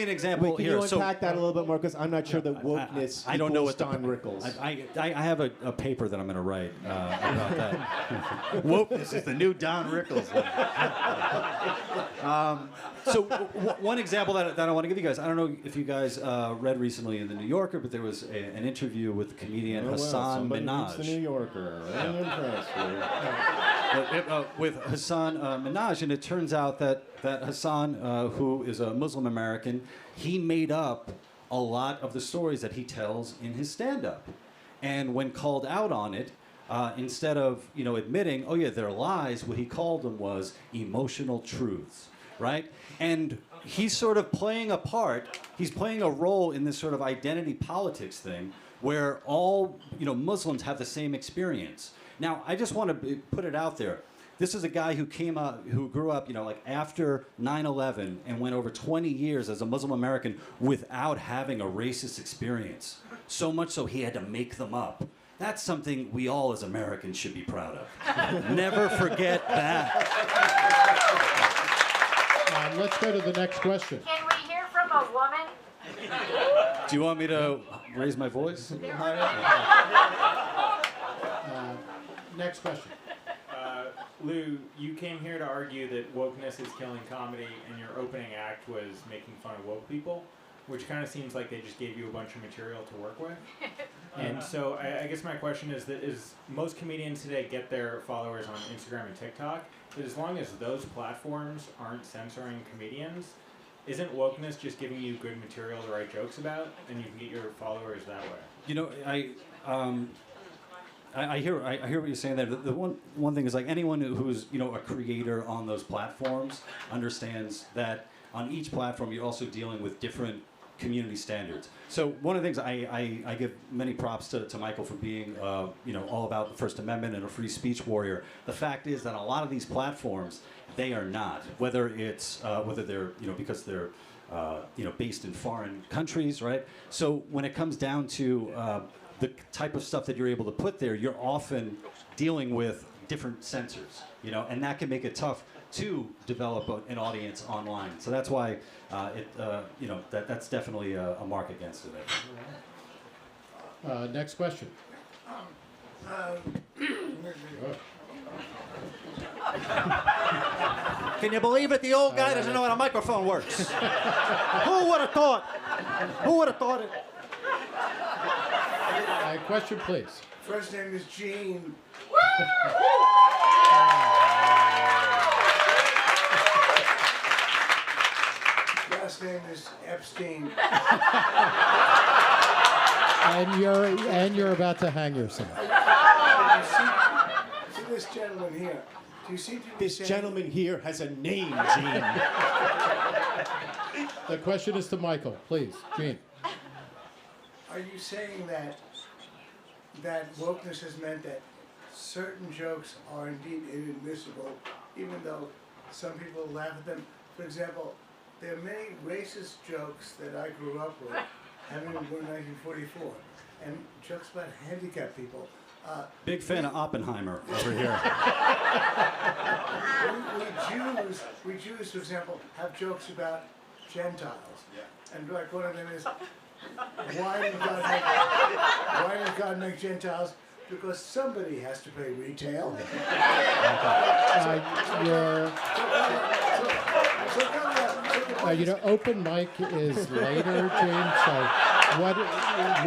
example Wait, can here. you unpack that a little bit more? Because I'm not sure that wokeness I don't know equals what Don Rickles. I have a paper that I'm going to write about that. Wokeness is the new Don Rickles. One example that I want to give you guys. I don't know if you guys read recently in the New Yorker, but there was an interview with the comedian Hassan Minhaj. The New Yorker. I'm impressed. With Hassan Minhaj, and it turns out that Hassan, who is a Muslim American, he made up a lot of the stories that he tells in his stand-up. And when called out on it, instead of admitting, oh yeah, they're lies, what he called them was emotional truths, right? And he's sort of playing a part. He's playing a role in this sort of identity politics thing, where all Muslims have the same experience. Now, I just want to put it out there. This is a guy who grew up, like after 9/11 and went over 20 years as a Muslim American without having a racist experience. So much so he had to make them up. That's something we all as Americans should be proud of. Never forget that. Let's go to the next question. Can we hear from a woman? Do you want me to raise my voice? Next question. Lou, you came here to argue that wokeness is killing comedy, and your opening act was making fun of woke people, which kind of seems like they just gave you a bunch of material to work with. And so I guess my question is that most comedians today get their followers on Instagram and TikTok, but as long as those platforms aren't censoring comedians, isn't wokeness just giving you good material to write jokes about, and you can get your followers that way? You know, I hear what you're saying there. The one thing is, like, anyone who's, you know, a creator on those platforms understands that on each platform you're also dealing with different community standards. So one of the things I give many props to Michael for being, you know, all about the First Amendment and a free speech warrior. The fact is that a lot of these platforms, they are not. Whether it's whether they're, you know, because they're you know, based in foreign countries, right? So when it comes down to the type of stuff that you're able to put there, you're often dealing with different censors, you know, and that can make it tough to develop an audience online. So that's why you know, that's definitely a mark against it. Next question. Can you believe it? The old guy doesn't know how a microphone works. Who would have thought? Who would have thought it? Question, please. First name is Gene. Last name is Epstein. And you're about to hang yourself. See this gentleman here. Do you see This gentleman here has a name, Gene. The question is to Michael, please, Gene. Are you saying that wokeness has meant that certain jokes are indeed inadmissible, even though some people laugh at them? For example, there are many racist jokes that I grew up with, having been born in 1944, and jokes about handicapped people. Big fan of Oppenheimer over here. we Jews, for example, have jokes about Gentiles, and like one of them is, why did God make Gentiles? Because somebody has to pay retail. You know, open mic is later, Gene. So,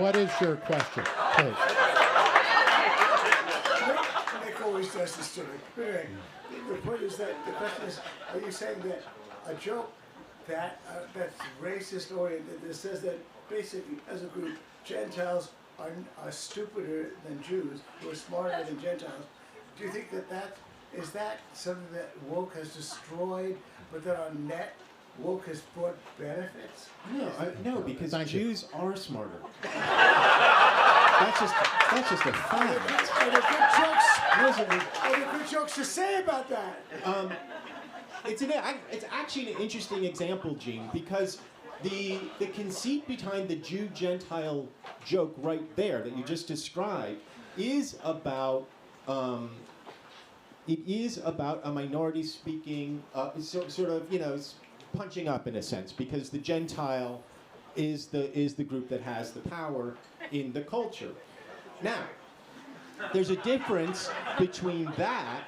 what is your question, please? Nick always does this to me. Anyway, the point is that the question is: are you saying that a joke that's racist oriented, that says that basically, as a group, Gentiles are stupider than Jews, who are smarter than Gentiles? Do you think that is something that woke has destroyed, but that on net woke has brought benefits? No, because Thank Jews are smarter. That's just a fact. Are there good jokes to say about that? It's actually an interesting example, Gene, because the conceit behind the Jew-Gentile joke right there that you just described is about a minority speaking, sort of, you know, punching up in a sense, because the Gentile is the group that has the power in the culture. Now, there's a difference between that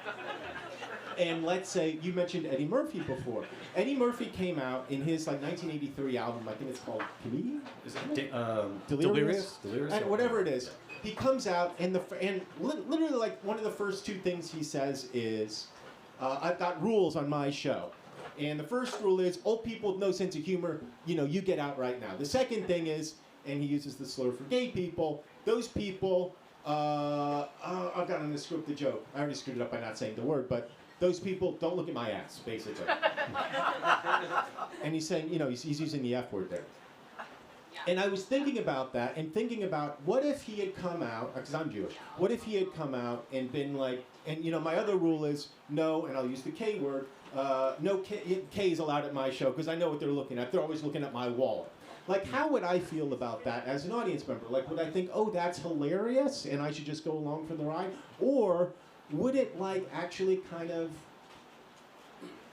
and, let's say, you mentioned Eddie Murphy before. Eddie Murphy came out in his 1983 album, I think it's called Comedian? Is it Delirious? Delirious? Whatever it is. He comes out and literally, like, one of the first two things he says is, I've got rules on my show. And the first rule is, old people with no sense of humor, you know, you get out right now. The second thing is, and he uses the slur for gay people, those people, I've got on the script the joke. I already screwed it up by not saying the word, but those people don't look at my ass, basically. And he's saying, you know, he's using the F word there. And I was thinking about that and thinking about what if he had come out, because I'm Jewish, what if he had come out and been like, and you know, my other rule is no, and I'll use the K word, no K is allowed at my show because I know what they're looking at. They're always looking at my wallet. Like, how would I feel about that as an audience member? Like, would I think, oh, that's hilarious and I should just go along for the ride? Or would it, like, actually kind of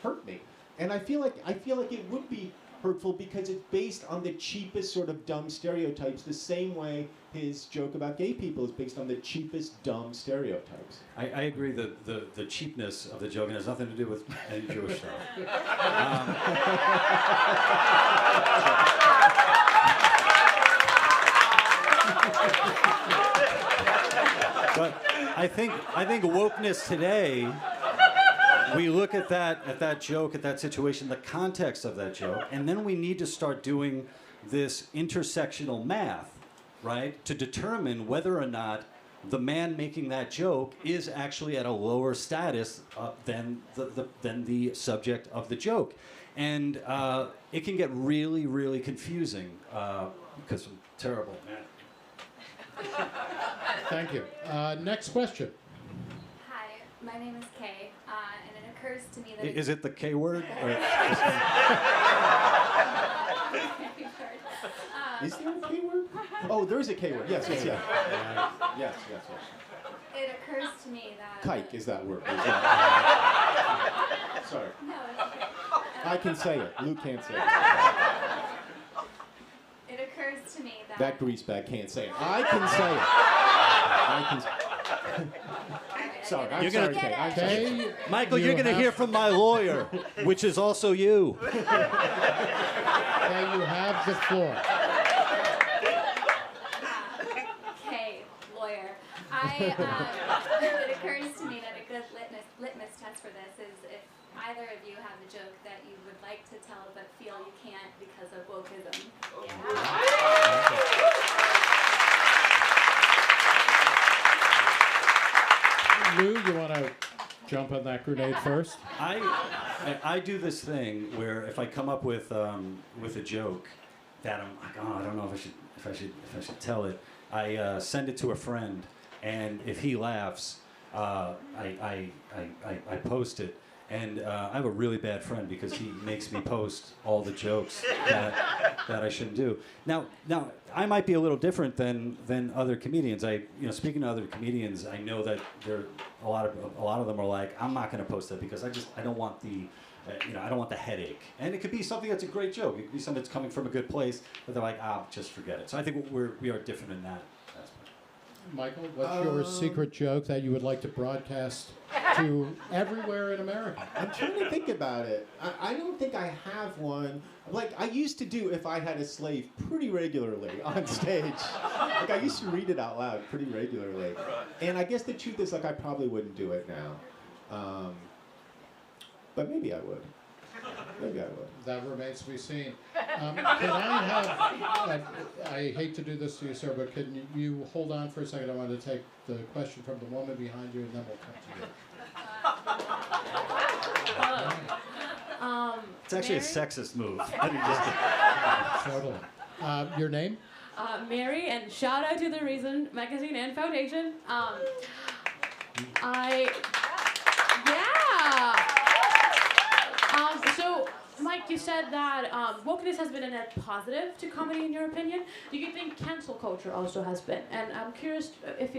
hurt me? And I feel like it would be hurtful because it's based on the cheapest sort of dumb stereotypes, the same way his joke about gay people is based on the cheapest dumb stereotypes. I agree that the cheapness of the joke has nothing to do with any Jewish stuff. But I think wokeness today, we look at that joke, at that situation, the context of that joke, and then we need to start doing this intersectional math, right, to determine whether or not the man making that joke is actually at a lower status than the subject of the joke. And it can get really, really confusing because I'm terrible, man. Thank you. Next question. Hi, my name is Kay, and it occurs to me that Is it the K word? Or? Is there a K word? Oh, there is a K word. Yes. Yes. it occurs to me that Kike is that word. Sorry. No, it's okay. I can say it. Luke can't say it. It occurs to me that That greasebag can't say it. I can say it. Sorry, I'm You're sorry, gonna- Kay. I'm sorry. Okay, Michael, you're going to hear from my lawyer, which is also you. okay, you have the floor. Kay, lawyer. It occurs to me that a good litmus test for this is if either of you have a joke that you would like to tell but feel you can't because of wokeism. Lou, you want to jump on that grenade first? I do this thing where if I come up with a joke that I'm like, oh, I don't know if I should tell it, I send it to a friend, and if he laughs, I post it. And I have a really bad friend because he makes me post all the jokes that I shouldn't do. Now, I might be a little different than other comedians. Speaking to other comedians, I know that a lot of them are like, I'm not going to post that because I don't want the I don't want the headache. And it could be something that's a great joke. It could be something that's coming from a good place, but they're like, just forget it. So I think we are different in that aspect. Michael, what's your secret joke that you would like to broadcast to everywhere in America? I'm trying to think about it. I don't think I have one. Like, I used to do If I Had a Slave pretty regularly on stage. Like, I used to read it out loud pretty regularly. And I guess the truth is, like, I probably wouldn't do it now. But maybe I would. Maybe I would. That remains to be seen. Can I have, I hate to do this to you, sir, but can you hold on for a second? I want to take the question from the woman behind you, and then we'll come to you. It's actually a sexist move. Totally. Your name? Mary, and shout out to the Reason Magazine and Foundation. So, Mike, you said that wokeness has been a net positive to comedy, in your opinion. Do you think cancel culture also has been? And I'm curious if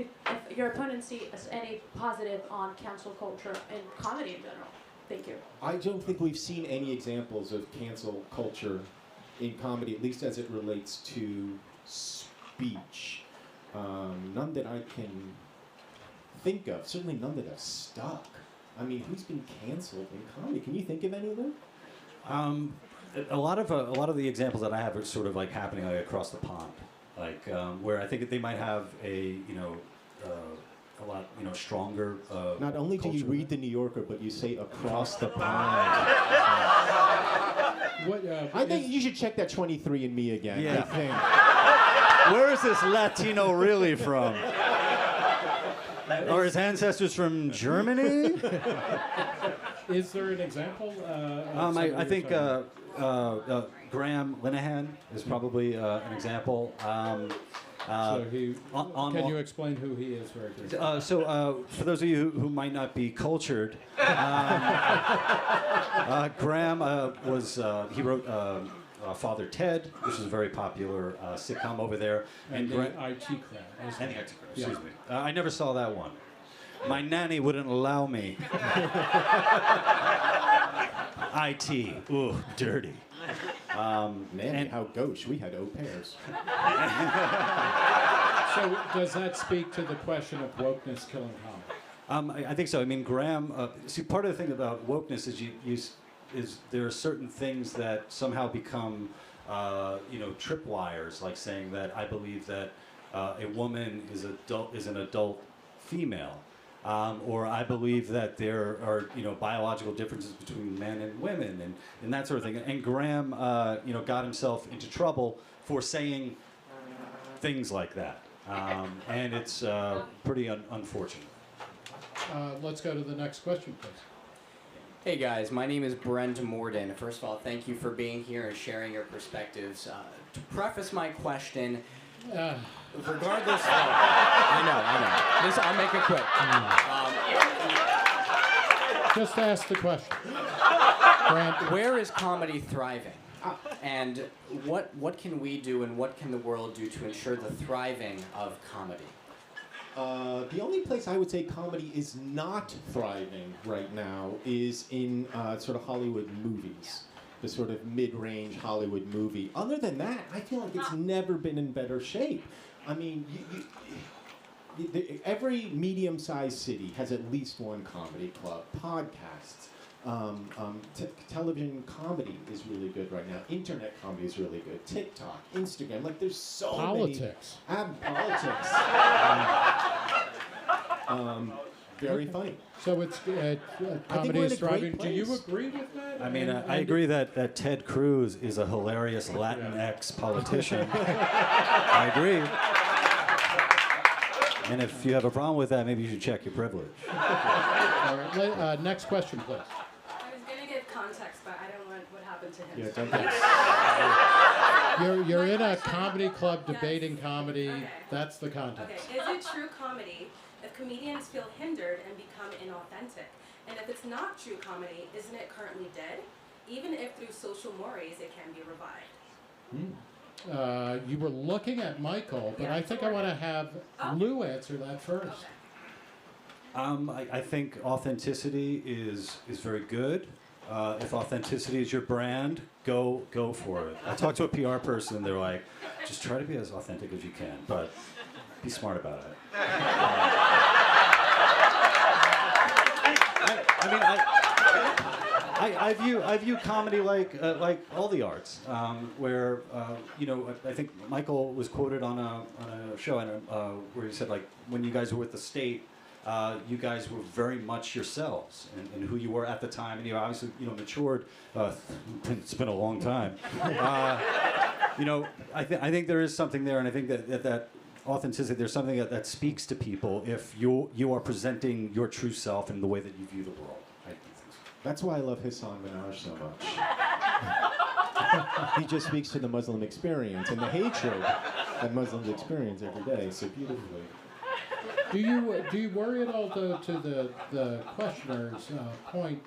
your opponents see any positive on cancel culture in comedy in general. Thank you. I don't think we've seen any examples of cancel culture in comedy, at least as it relates to speech. None that I can think of. Certainly none that have stuck. I mean, who's been canceled in comedy? Can you think of any of them? A lot of the examples that I have are sort of like happening like across the pond, like where I think they might have a lot stronger. Not only do you culture. read the New Yorker, but you say across the pond. I think you should check that 23andMe again. Yeah. I think. Where is this Latino really from? Are his ancestors from Germany? Is there an example? I think Graham Linehan is probably an example. So can you explain who he is very quickly? So for those of you who might not be cultured, Graham he wrote Father Ted, which is a very popular sitcom over there. And Graham, the IT crowd. and the IT crowd, excuse me. I never saw that one. My nanny wouldn't allow me. IT. Ooh, dirty. Man, how gauche. We had au pairs. So does that speak to the question of wokeness killing comedy? I think so. I mean, Graham. See, part of the thing about wokeness is there are certain things that somehow become, tripwires. Like saying that I believe that a woman is an adult female, or I believe that there are biological differences between men and women, and that sort of thing. And Graham, got himself into trouble for saying things like that, and it's pretty unfortunate. Let's go to the next question, please. Hey guys, my name is Brent Morden. First of all, thank you for being here and sharing your perspectives. To preface my question, regardless of... I know. I'll make it quick. Just ask the question. Brent. Where is comedy thriving? And what can we do and what can the world do to ensure the thriving of comedy? The only place I would say comedy is not thriving right now is in sort of Hollywood movies, the sort of mid-range Hollywood movie. Other than that, I feel like it's never been in better shape. I mean, every medium-sized city has at least one comedy club. Podcasts, television comedy is really good right now. Internet comedy is really good. TikTok, Instagram, like there's so politics. many. Politics. Very funny. So it's comedy is thriving. Do you agree with that? I mean, I agree that Ted Cruz is a hilarious Latinx politician. I agree. And if you have a problem with that, maybe you should check your privilege. All right, next question, please. I was going to give context, but I don't want what happened to him. Yeah, don't You're in a comedy club debating comedy. Okay. That's the context. Okay, is it true comedy if comedians feel hindered and become inauthentic? And if it's not true comedy, isn't it currently dead? Even if through social mores it can be revived. You were looking at Michael, but I think I want to have Lou answer that first. I think authenticity is very good. If authenticity is your brand, go for it. I talked to a PR person, and they're like, just try to be as authentic as you can, but be smart about it. I view comedy like all the arts, where I think Michael was quoted on a show where he said, like, when you guys were with the state, you guys were very much yourselves and who you were at the time, and you obviously matured. It's been a long time. I think there is something there, and I think that authenticity, there's something that speaks to people if you are presenting your true self in the way that you view the world. That's why I love Hassan Minhaj so much. He just speaks to the Muslim experience and the hatred that Muslims experience every day so beautifully. Do you worry at all, though, to the questioner's point?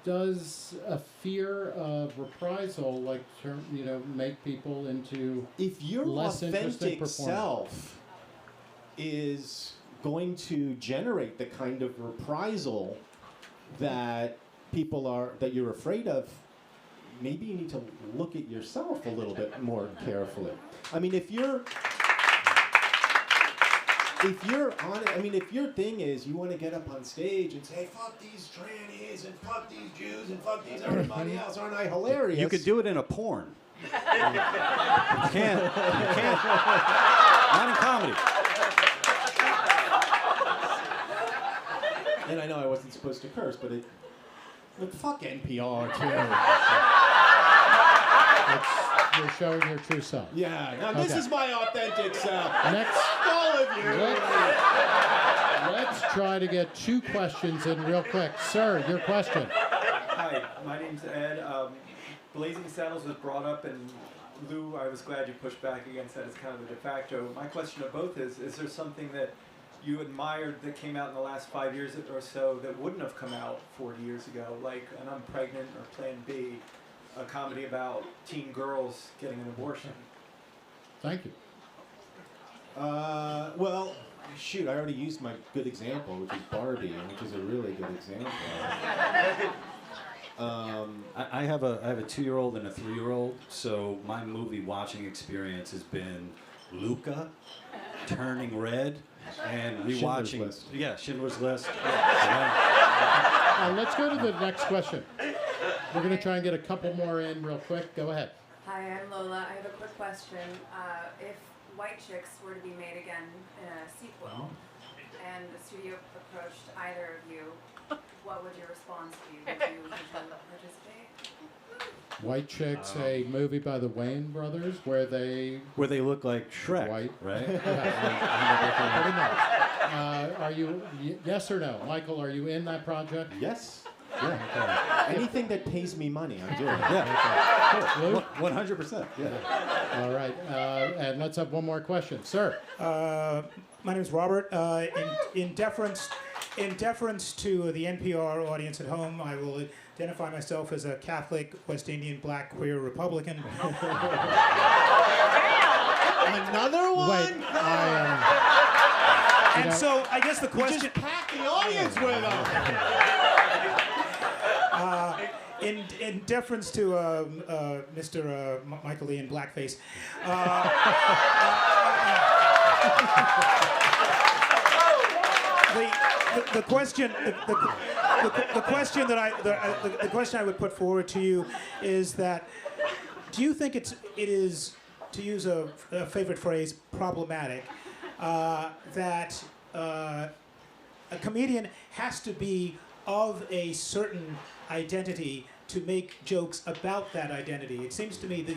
Does a fear of reprisal, make people into if your less interesting authentic self is going to generate the kind of reprisal that that you're afraid of, maybe you need to look at yourself a little bit more carefully. I mean, if your thing is you want to get up on stage and say, fuck these trannies and fuck these Jews and fuck these everybody else, aren't I hilarious? You could do it in a porn. You can't. Not in comedy. And I know I wasn't supposed to curse, but fuck NPR too. You're showing your true self. Yeah. Now this is my authentic self. Next, all of you. Let's try to get two questions in real quick. Sir, your question. Hi, my name's Ed. Blazing Saddles was brought up, and Lou, I was glad you pushed back against that as kind of a de facto. My question to both is there something that you admired that came out in the last 5 years or so that wouldn't have come out 40 years ago, like An I'm Pregnant or Plan B, a comedy about teen girls getting an abortion? Thank you. Well, shoot, I already used my good example, which is Barbie, which is a really good example. I have a 2-year-old and a 3-year-old, so my movie watching experience has been Luca, Turning Red, and rewatching. Schindler's List. Yeah, Schindler's List. Let's go to the next question. We're going to try and get a couple more in real quick. Go ahead. Hi, I'm Lola. I have a quick question. If White Chicks were to be made again in a sequel, and the studio approached either of you, what would your response be? Would you participate? White Chicks, a movie by the Wayne brothers where they look like Shrek, white, right? Pretty much. Are you yes or no, Michael? Are you in that project? Yes. Yeah. Okay. Anything that pays me money, I'm doing. Yeah. Cool. Lou? 100%. Yeah. All right. And let's have one more question, sir. My name is Robert. In deference to the NPR audience at home, I will identify myself as a Catholic, West Indian, black, queer Republican. Another one? Wait, and so I guess the question. Just pack the audience with them. In deference to Mr. Michael Lee in blackface. The question I would put forward to you is that, do you think it is, to use a favorite phrase, problematic, that a comedian has to be of a certain identity to make jokes about that identity? It seems to me that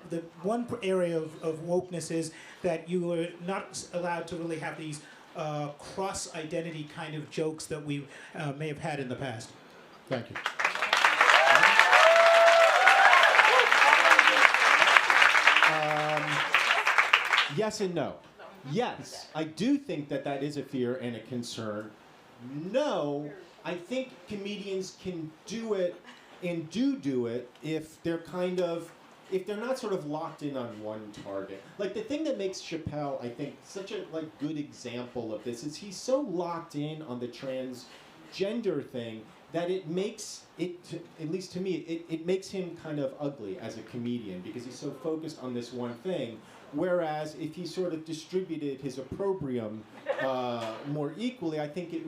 the one area of wokeness is that you are not allowed to really have these cross-identity kind of jokes that we may have had in the past. Thank you. Yes and no. Yes, I do think that that is a fear and a concern. No, I think comedians can do it and do it if they're if they're not sort of locked in on one target. Like the thing that makes Chappelle, I think, such a good example of this is he's so locked in on the transgender thing that it makes it, at least to me, it makes him kind of ugly as a comedian because he's so focused on this one thing. Whereas if he sort of distributed his opprobrium more equally, I think it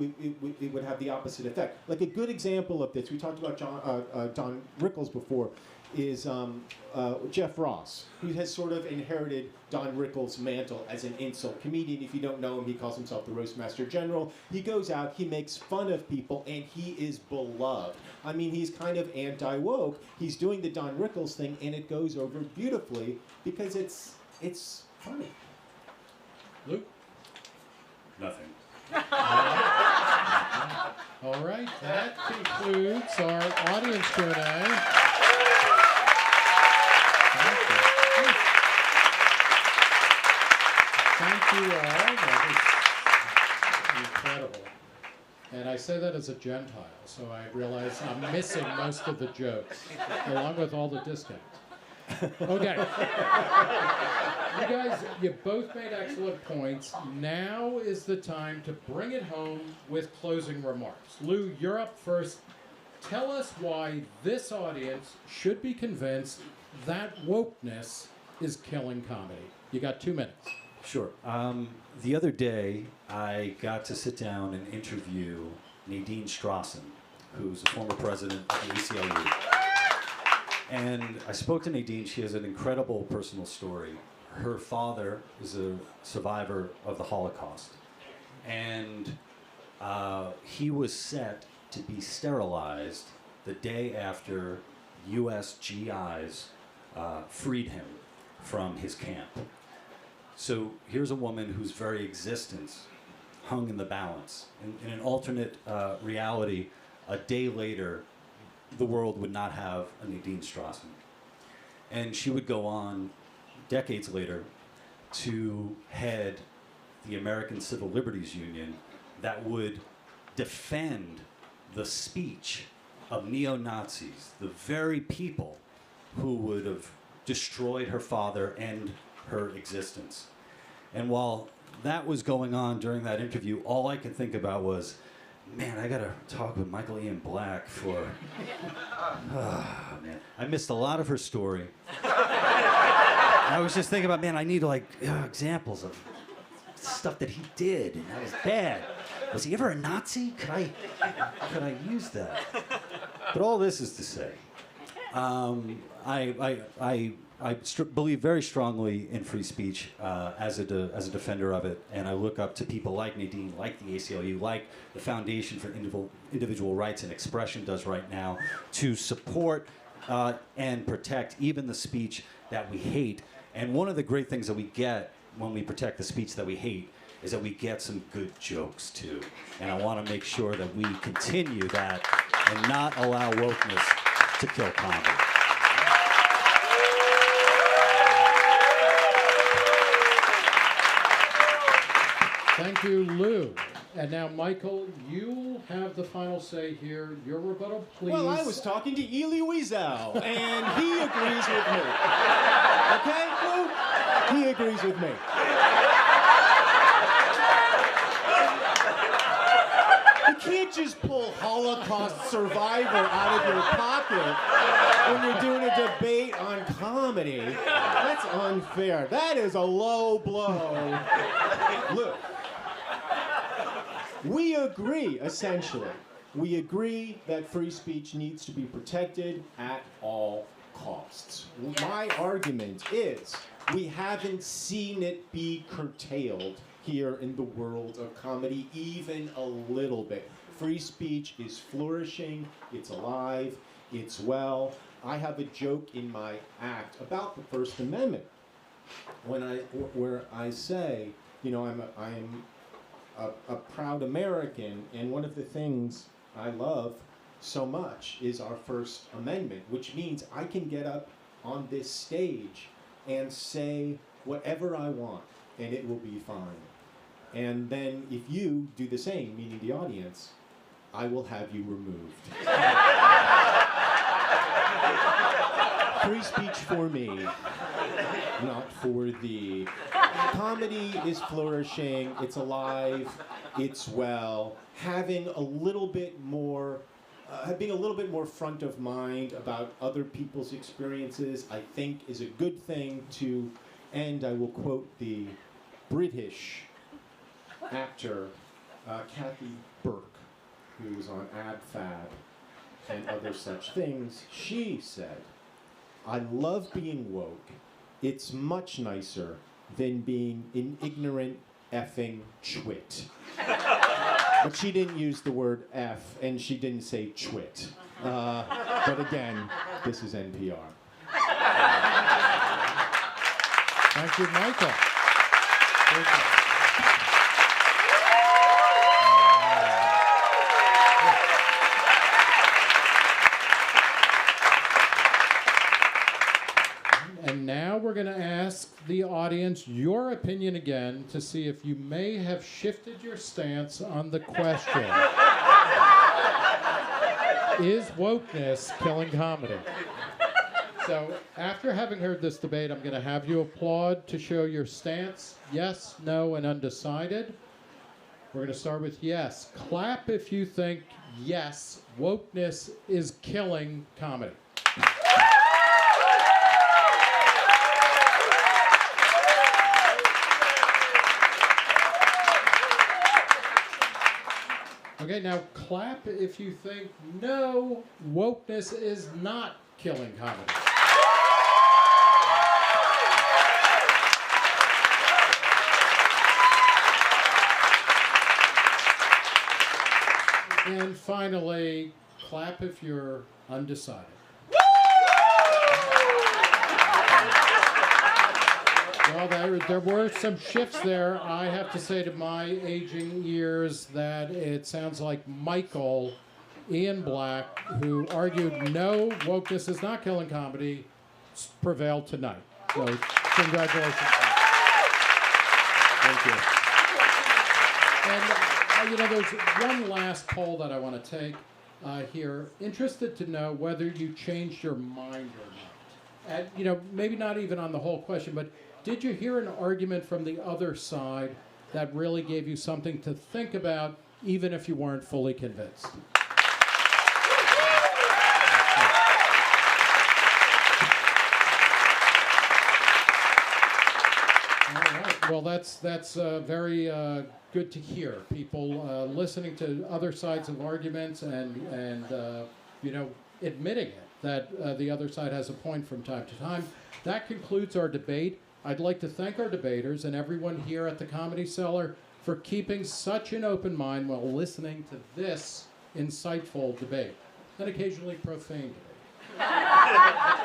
would have the opposite effect. Like a good example of this, we talked about Don Rickles before, is Jeff Ross, who has sort of inherited Don Rickles' mantle as an insult comedian. If you don't know him, he calls himself the Roastmaster General. He goes out, he makes fun of people, and he is beloved. I mean, he's kind of anti-woke. He's doing the Don Rickles thing, and it goes over beautifully because it's funny. Luke? Nothing. All right, that concludes our audience Q&A. Thank you all. That was incredible. And I say that as a Gentile, so I realize I'm missing most of the jokes, along with all the discounts. Okay. You guys, you both made excellent points. Now is the time to bring it home with closing remarks. Lou, you're up first. Tell us why this audience should be convinced that wokeness is killing comedy. You got 2 minutes. Sure. The other day, I got to sit down and interview Nadine Strossen, who's a former president of the ACLU. And I spoke to Nadine. She has an incredible personal story. Her father is a survivor of the Holocaust. And he was set to be sterilized the day after U.S. GIs freed him from his camp. So here's a woman whose very existence hung in the balance. In an alternate reality, a day later, the world would not have a Nadine Strossen. And she would go on, decades later, to head the American Civil Liberties Union that would defend the speech of neo-Nazis, the very people who would have destroyed her father and her existence. And while that was going on during that interview, all I could think about was man, I gotta talk with Michael Ian Black for. Man, I missed a lot of her story. I was just thinking about, man, I need like examples of stuff that he did, and that was bad. Was he ever a Nazi? Could I use that? But all this is to say, I believe very strongly in free speech as a defender of it, and I look up to people like Nadine, like the ACLU, like the Foundation for Individual Rights and Expression does right now, to support and protect even the speech that we hate. And one of the great things that we get when we protect the speech that we hate is that we get some good jokes too. And I want to make sure that we continue that and not allow wokeness to kill comedy. Thank you, Lou. And now, Michael, you have the final say here. Your rebuttal, please. Well, I was talking to Elie Wiesel, and he agrees with me. Okay, Lou? He agrees with me. You can't just pull Holocaust survivor out of your pocket when you're doing a debate on comedy. That's unfair. That is a low blow. Look. We agree, essentially. We agree that free speech needs to be protected at all costs. My argument is we haven't seen it be curtailed here in the world of comedy even a little bit. Free speech is flourishing, it's alive, it's well. I have a joke in my act about the First Amendment where I say, you know, I'm a proud American, and one of the things I love so much is our First Amendment, which means I can get up on this stage and say whatever I want, and it will be fine. And then if you do the same, meaning the audience, I will have you removed. Free speech for me, not for thee. Comedy is flourishing, it's alive, it's well. Having a little bit more, being a little bit more front of mind about other people's experiences, I think is a good thing to end. I will quote the British actor, Kathy Burke, who was on Ab Fab and other such things. She said, "I love being woke. It's much nicer than being an ignorant effing twit." But she didn't use the word F, and she didn't say twit. But again, this is NPR. Thank you, Michael. Thank you. And now we're going to ask the audience your opinion again to see if you may have shifted your stance on the question. Is wokeness killing comedy? So after having heard this debate, I'm going to have you applaud to show your stance. Yes, no, and undecided. We're going to start with yes. Clap if you think yes, wokeness is killing comedy. Okay, now clap if you think no, wokeness is not killing comedy. And finally, clap if you're undecided. Well, there were some shifts there. I have to say to my aging ears that it sounds like Michael Ian Black, who argued no, wokeness is not killing comedy, prevailed tonight. So congratulations. Thank you. And, there's one last poll that I want to take here. Interested to know whether you changed your mind or not. Maybe not even on the whole question, but did you hear an argument from the other side that really gave you something to think about even if you weren't fully convinced. Well, that's very good to hear. People listening to other sides of arguments and admitting it, that the other side has a point from time to time. That concludes our debate. I'd like to thank our debaters and everyone here at the Comedy Cellar for keeping such an open mind while listening to this insightful debate, and occasionally profane debate.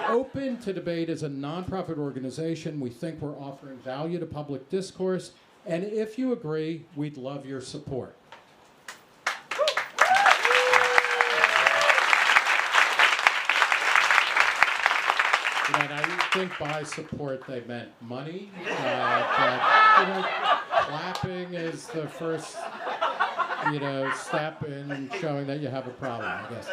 Open to Debate is a nonprofit organization. We think we're offering value to public discourse, and if you agree, we'd love your support. And I think by support they meant money, but clapping is the first step in showing that you have a problem, I guess.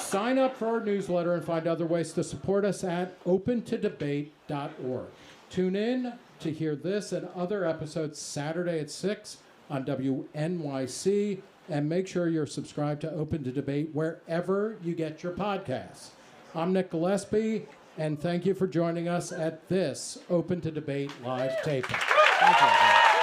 Sign up for our newsletter and find other ways to support us at opentodebate.org. Tune in to hear this and other episodes Saturday at 6 on WNYC, and make sure you're subscribed to Open to Debate wherever you get your podcasts. I'm Nick Gillespie, and thank you for joining us at this Open to Debate live taping. Thank you.